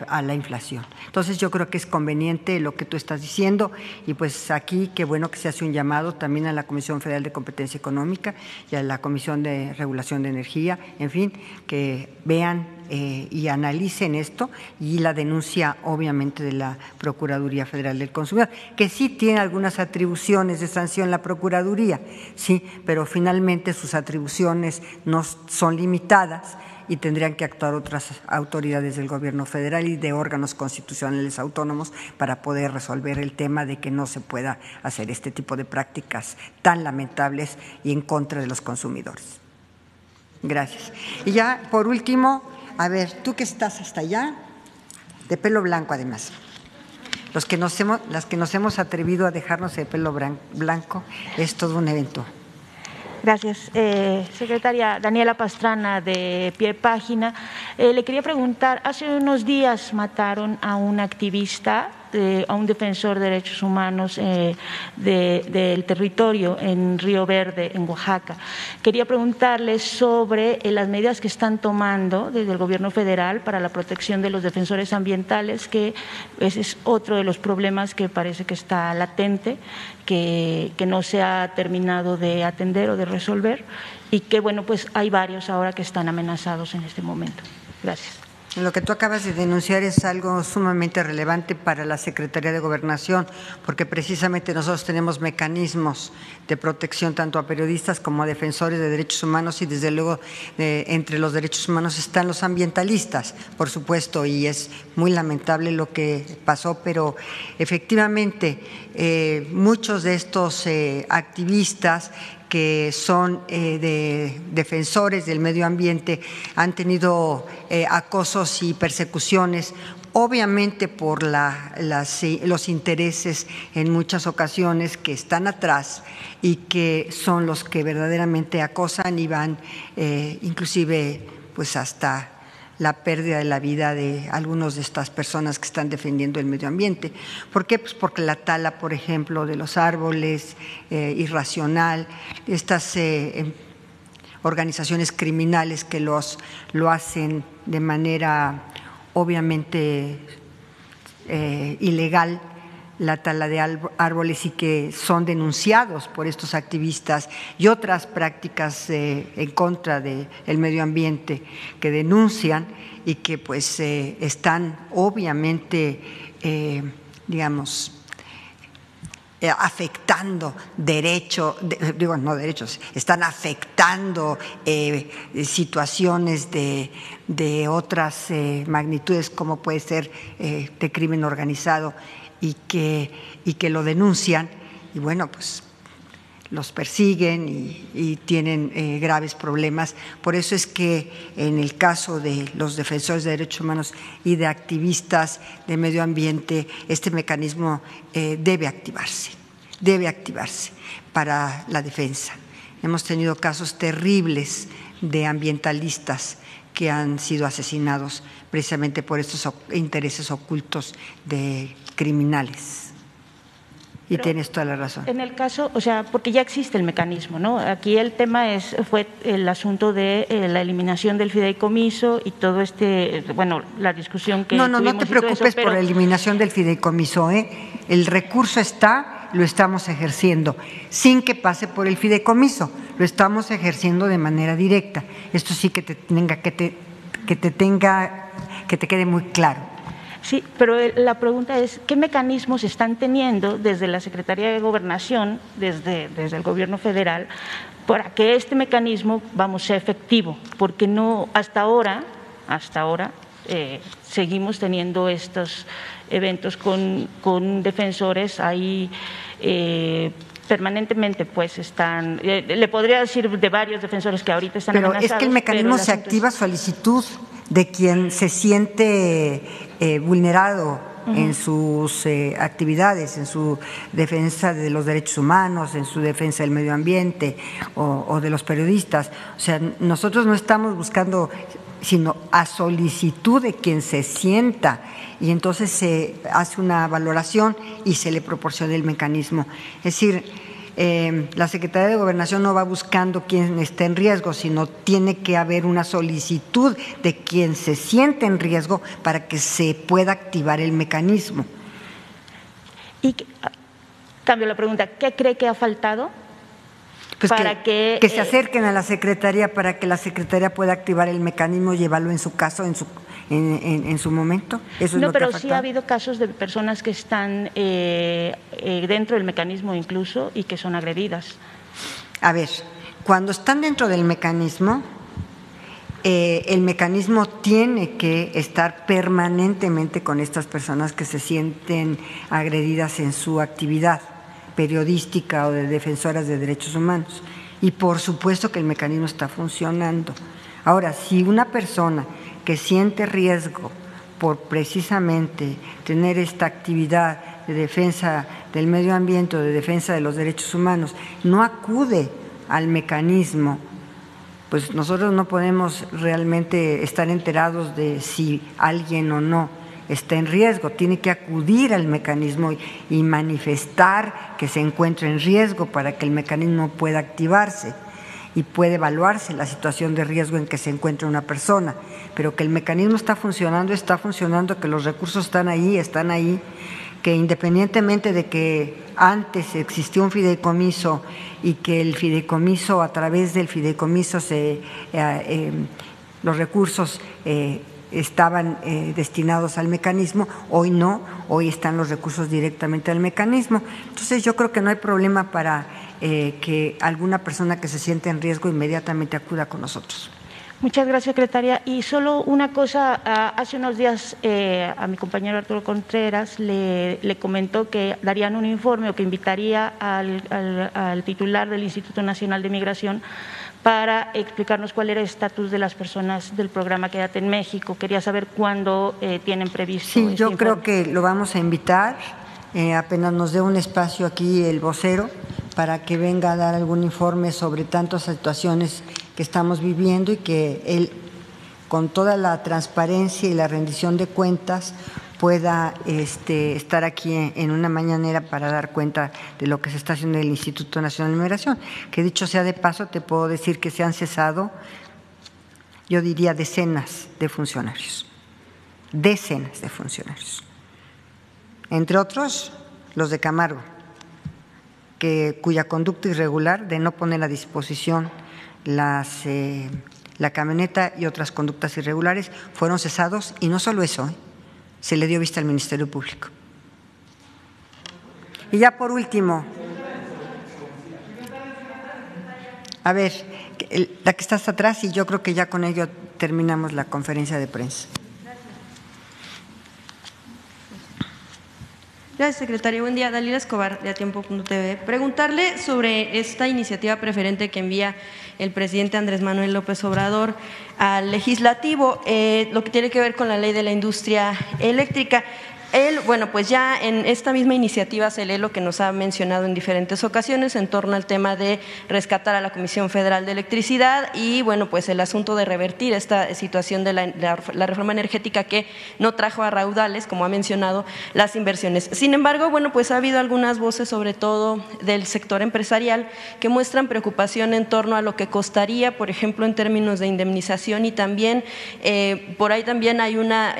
a la inflación. Entonces yo creo que es conveniente lo que tú estás diciendo y pues aquí qué bueno que se hace un llamado también a la Comisión Federal de Competencia Económica y a la Comisión de Regulación de Energía, en fin, que vean y analicen esto y la denuncia obviamente de la Procuraduría Federal del Consumidor, que sí tiene algunas atribuciones de sanción la Procuraduría, sí, pero finalmente sus atribuciones no son limitadas y tendrían que actuar otras autoridades del gobierno federal y de órganos constitucionales autónomos para poder resolver el tema de que no se pueda hacer este tipo de prácticas tan lamentables y en contra de los consumidores. Gracias. Y ya, por último, a ver, tú que estás hasta allá, de pelo blanco además, las que nos hemos atrevido a dejarnos de pelo blanco, es todo un evento. Gracias. Secretaria Daniela Pastrana, de Pie Página. Le quería preguntar, hace unos días mataron a un activista a un defensor de derechos humanos del territorio en Río Verde, en Oaxaca. Quería preguntarle sobre las medidas que están tomando desde el Gobierno federal para la protección de los defensores ambientales, que ese es otro de los problemas que parece que está latente, que no se ha terminado de atender o de resolver, y que, bueno, pues hay varios ahora que están amenazados en este momento. Gracias. Lo que tú acabas de denunciar es algo sumamente relevante para la Secretaría de Gobernación, porque precisamente nosotros tenemos mecanismos de protección tanto a periodistas como a defensores de derechos humanos, y desde luego entre los derechos humanos están los ambientalistas, por supuesto, y es muy lamentable lo que pasó, pero efectivamente muchos de estos activistas que son de defensores del medio ambiente han tenido acosos y persecuciones, obviamente por los intereses en muchas ocasiones que están atrás y que son los que verdaderamente acosan y van inclusive pues hasta la pérdida de la vida de algunas de estas personas que están defendiendo el medio ambiente. ¿Por qué? Pues porque la tala, por ejemplo, de los árboles, irracional, estas organizaciones criminales que lo hacen de manera obviamente ilegal, la tala de árboles, y que son denunciados por estos activistas, y otras prácticas en contra del medio ambiente que denuncian y que pues están obviamente, afectando están afectando situaciones de otras magnitudes, como puede ser de crimen organizado, y que lo denuncian, y bueno, pues los persiguen y tienen graves problemas. Por eso es que en el caso de los defensores de derechos humanos y de activistas de medio ambiente, este mecanismo debe activarse para la defensa. Hemos tenido casos terribles de ambientalistas que han sido asesinados precisamente por estos intereses ocultos de criminales. Y pero tienes toda la razón. En el caso, o sea, porque ya existe el mecanismo, ¿no? Aquí el tema fue el asunto de la eliminación del fideicomiso y todo la discusión que tuvimos. No te preocupes por la eliminación del fideicomiso, El recurso está, lo estamos ejerciendo, sin que pase por el fideicomiso, lo estamos ejerciendo de manera directa. Esto sí que te quede muy claro. Sí, pero la pregunta es, ¿qué mecanismos están teniendo desde la Secretaría de Gobernación, desde el Gobierno federal, para que este mecanismo, sea efectivo? Porque no, hasta ahora, seguimos teniendo estos eventos con defensores ahí permanentemente, pues están, le podría decir de varios defensores que ahorita están amenazados. Pero es que el mecanismo se activa a solicitud de quien se siente vulnerado en sus actividades, en su defensa de los derechos humanos, en su defensa del medio ambiente o de los periodistas. O sea, nosotros no estamos buscando, sino a solicitud de quien se sienta, y entonces se hace una valoración y se le proporciona el mecanismo. Es decir, la Secretaría de Gobernación no va buscando quien esté en riesgo, sino tiene que haber una solicitud de quien se siente en riesgo para que se pueda activar el mecanismo. Y cambio la pregunta, ¿qué cree que ha faltado? Pues para que se acerquen a la Secretaría para que la Secretaría pueda activar el mecanismo y llevarlo en su caso, en su momento. Eso es lo pero que ha sí ha habido casos de personas que están dentro del mecanismo incluso y que son agredidas. A ver, cuando están dentro del mecanismo, el mecanismo tiene que estar permanentemente con estas personas que se sienten agredidas en su actividad periodística o de defensoras de derechos humanos, y por supuesto que el mecanismo está funcionando. Ahora, si una persona que siente riesgo por precisamente tener esta actividad de defensa del medio ambiente o de defensa de los derechos humanos no acude al mecanismo, pues nosotros no podemos realmente estar enterados de si alguien o no está en riesgo, tiene que acudir al mecanismo y manifestar que se encuentra en riesgo para que el mecanismo pueda activarse y puede evaluarse la situación de riesgo en que se encuentra una persona, pero que el mecanismo está funcionando, que los recursos están ahí, que independientemente de que antes existió un fideicomiso y que el fideicomiso, a través del fideicomiso los recursos estaban destinados al mecanismo, hoy no, hoy están los recursos directamente al mecanismo. Entonces yo creo que no hay problema para que alguna persona que se siente en riesgo inmediatamente acuda con nosotros. Muchas gracias, secretaria. Y solo una cosa, hace unos días a mi compañero Arturo Contreras le comentó que darían un informe o que invitaría al titular del Instituto Nacional de Migración para explicarnos cuál era el estatus de las personas del programa Quédate en México. Quería saber cuándo tienen previsto. Sí, yo creo que lo vamos a invitar, apenas nos dé un espacio aquí el vocero, para que venga a dar algún informe sobre tantas situaciones que estamos viviendo y que él, con toda la transparencia y la rendición de cuentas, pueda estar aquí en una mañanera para dar cuenta de lo que se está haciendo en el Instituto Nacional de Migración. Que dicho sea de paso, te puedo decir que se han cesado, yo diría, decenas de funcionarios, entre otros los de Camargo, cuya conducta irregular de no poner a disposición la camioneta y otras conductas irregulares fueron cesados, y no solo eso, se le dio vista al Ministerio Público. Y ya por último, a ver, la que está hasta atrás, y yo creo que ya con ello terminamos la conferencia de prensa. Gracias, secretaria. Buen día. Dalila Escobar, de Atiempo.tv. Preguntarle sobre esta iniciativa preferente que envía el presidente Andrés Manuel López Obrador al Legislativo, lo que tiene que ver con la ley de la industria eléctrica. Él, bueno, pues ya en esta misma iniciativa se lee lo que nos ha mencionado en diferentes ocasiones en torno al tema de rescatar a la Comisión Federal de Electricidad y, bueno, pues el asunto de revertir esta situación de la reforma energética que no trajo a raudales, como ha mencionado, las inversiones. Sin embargo, bueno, pues ha habido algunas voces, sobre todo del sector empresarial, que muestran preocupación en torno a lo que costaría, por ejemplo, en términos de indemnización, y también por ahí también hay una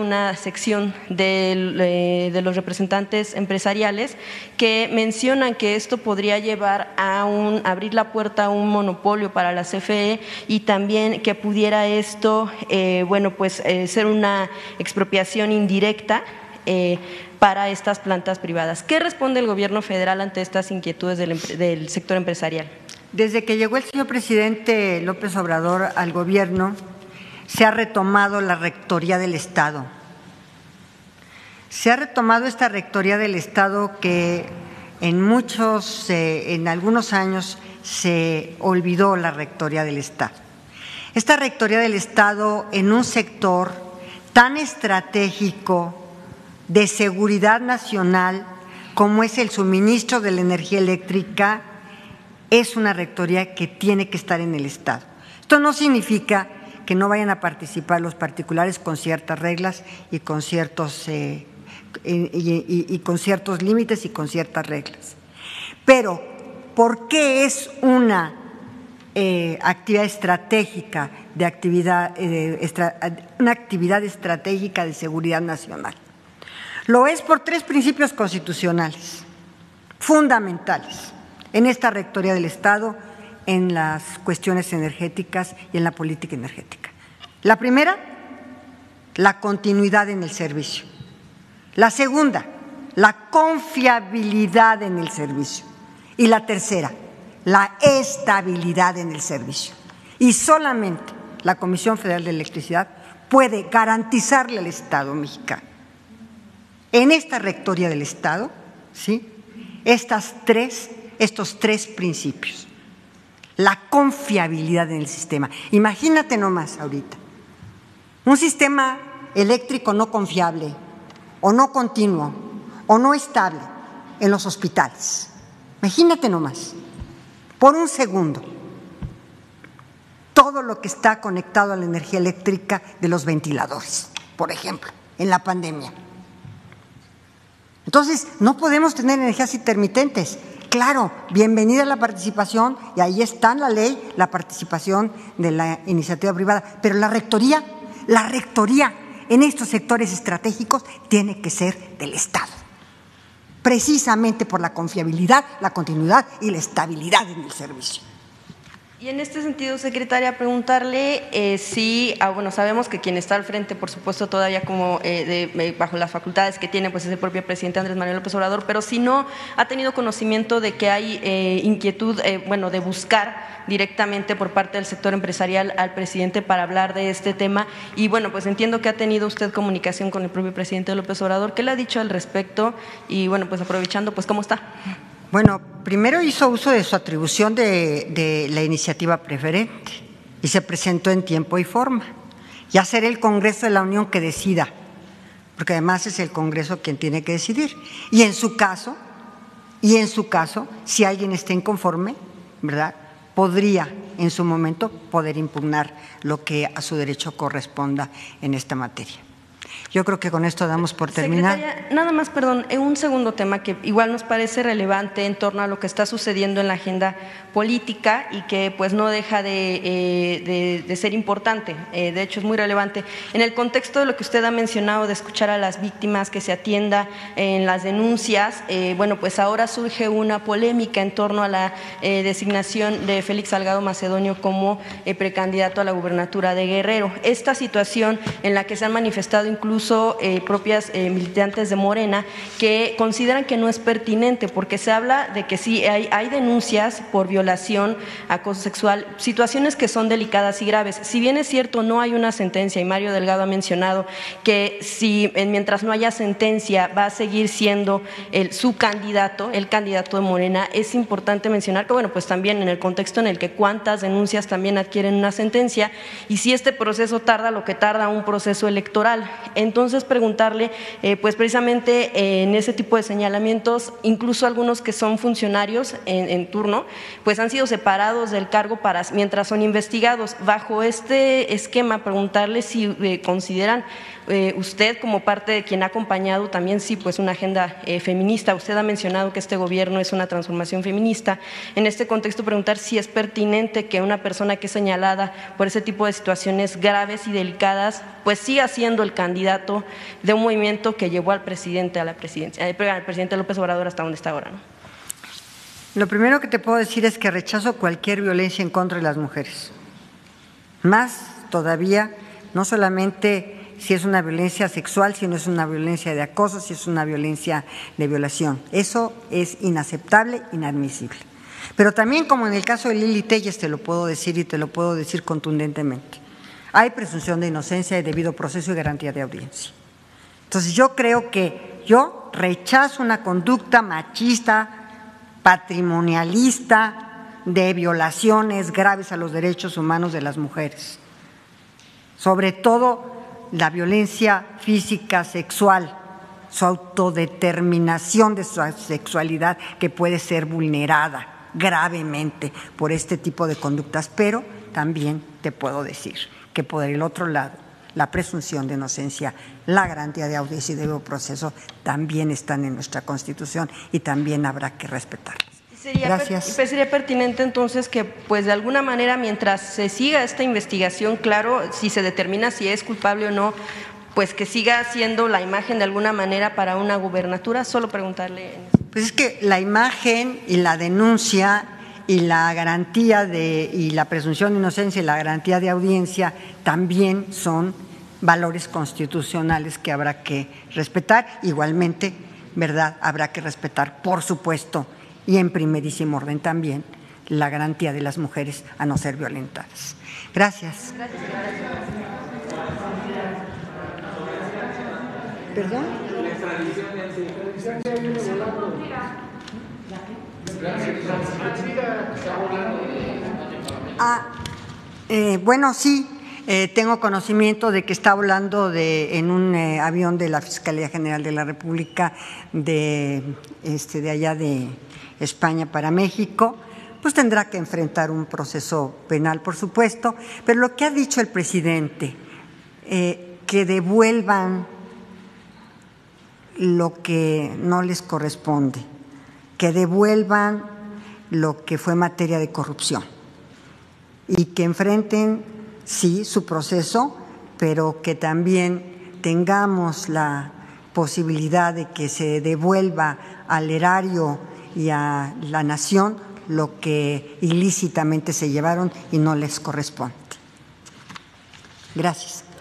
una sección de los representantes empresariales que mencionan que esto podría llevar a abrir la puerta a un monopolio para la CFE, y también que pudiera esto ser una expropiación indirecta para estas plantas privadas. ¿Qué responde el Gobierno federal ante estas inquietudes del sector empresarial? Desde que llegó el señor presidente López Obrador al Gobierno, se ha retomado la Rectoría del Estado. Se ha retomado esta Rectoría del Estado que en algunos años se olvidó la Rectoría del Estado. Esta Rectoría del Estado, en un sector tan estratégico de seguridad nacional como es el suministro de la energía eléctrica, es una rectoría que tiene que estar en el Estado. Esto no significa que no vayan a participar los particulares con ciertas reglas y con ciertos con ciertos límites y con ciertas reglas. Pero, ¿por qué es una actividad estratégica una actividad estratégica de seguridad nacional? Lo es por tres principios constitucionales fundamentales en esta Rectoría del Estado, en las cuestiones energéticas y en la política energética. La primera, la continuidad en el servicio. La segunda, la confiabilidad en el servicio. Y la tercera, la estabilidad en el servicio. Y solamente la Comisión Federal de Electricidad puede garantizarle al Estado mexicano, en esta Rectoría del Estado, ¿sí?, estos tres principios. La confiabilidad en el sistema. Imagínate nomás ahorita, un sistema eléctrico no confiable, o no continuo, o no estable en los hospitales. Imagínate nomás, por un segundo, todo lo que está conectado a la energía eléctrica de los ventiladores, por ejemplo, en la pandemia. Entonces, no podemos tener energías intermitentes. Claro, bienvenida la participación, y ahí está en la ley la participación de la iniciativa privada, pero la rectoría en estos sectores estratégicos tiene que ser del Estado, precisamente por la confiabilidad, la continuidad y la estabilidad en el servicio. Y en este sentido, secretaria, preguntarle si, bueno, sabemos que quien está al frente, por supuesto, todavía como bajo las facultades que tiene, pues es el propio presidente Andrés Manuel López Obrador, pero si no ha tenido conocimiento de que hay inquietud, bueno, de buscar directamente por parte del sector empresarial al presidente para hablar de este tema. Y bueno, pues entiendo que ha tenido usted comunicación con el propio presidente López Obrador. ¿Qué le ha dicho al respecto? Y bueno, pues aprovechando, pues ¿cómo está? Bueno, primero hizo uso de su atribución de la iniciativa preferente y se presentó en tiempo y forma. Ya será el Congreso de la Unión que decida, porque además es el Congreso quien tiene que decidir. Y en su caso, si alguien está inconforme, ¿verdad?, podría en su momento poder impugnar lo que a su derecho corresponda en esta materia. Yo creo que con esto damos por terminar. Secretaria, nada más, perdón, un segundo tema que igual nos parece relevante en torno a lo que está sucediendo en la agenda política y que pues no deja de ser importante, de hecho es muy relevante. En el contexto de lo que usted ha mencionado de escuchar a las víctimas, que se atienda en las denuncias, bueno, pues ahora surge una polémica en torno a la designación de Félix Salgado Macedonio como precandidato a la gubernatura de Guerrero. Esta situación en la que se han manifestado incluso propias militantes de Morena que consideran que no es pertinente porque se habla de que sí hay denuncias por violación, acoso sexual, situaciones que son delicadas y graves. Si bien es cierto, no hay una sentencia, y Mario Delgado ha mencionado que si mientras no haya sentencia va a seguir siendo su candidato, el candidato de Morena, es importante mencionar que, bueno, pues también en el contexto en el que cuántas denuncias también adquieren una sentencia y si este proceso tarda lo que tarda un proceso electoral. Entonces, preguntarle, pues precisamente en ese tipo de señalamientos, incluso algunos que son funcionarios en turno, pues han sido separados del cargo mientras son investigados. Bajo este esquema, preguntarle si consideran usted como parte de quien ha acompañado también sí pues una agenda feminista. Usted ha mencionado que este gobierno es una transformación feminista. En este contexto, preguntar si es pertinente que una persona que es señalada por ese tipo de situaciones graves y delicadas pues siga siendo el candidato de un movimiento que llevó al presidente a la presidencia, al presidente López Obrador hasta donde está ahora, ¿no? Lo primero que te puedo decir es que rechazo cualquier violencia en contra de las mujeres. Más todavía, no solamente si es una violencia sexual, si no es una violencia de acoso, si es una violencia de violación. Eso es inaceptable, inadmisible. Pero también, como en el caso de Lili Telles, te lo puedo decir y te lo puedo decir contundentemente, hay presunción de inocencia y debido proceso y garantía de audiencia. Entonces yo creo que yo rechazo una conducta machista, patrimonialista, de violaciones graves a los derechos humanos de las mujeres, sobre todo la violencia física, sexual, su autodeterminación de su sexualidad que puede ser vulnerada gravemente por este tipo de conductas, pero también te puedo decir que por el otro lado, la presunción de inocencia, la garantía de audiencia y debido proceso también están en nuestra Constitución y también habrá que respetarlas. Gracias. Sería pertinente entonces que pues de alguna manera mientras se siga esta investigación, claro, si se determina si es culpable o no, pues que siga siendo la imagen de alguna manera para una gubernatura. Solo preguntarle. Pues es que la imagen y la denuncia y la garantía y la presunción de inocencia y la garantía de audiencia también son valores constitucionales que habrá que respetar. Igualmente, ¿verdad?, habrá que respetar, por supuesto, y en primerísimo orden también, la garantía de las mujeres a no ser violentadas. Gracias. ¿Perdón? Bueno, sí, tengo conocimiento de que está volando en un avión de la Fiscalía General de la República de allá de España para México. Pues tendrá que enfrentar un proceso penal, por supuesto, pero lo que ha dicho el presidente, que devuelvan lo que no les corresponde, que devuelvan lo que fue materia de corrupción y que enfrenten, sí, su proceso, pero que también tengamos la posibilidad de que se devuelva al erario y a la nación lo que ilícitamente se llevaron y no les corresponde. Gracias.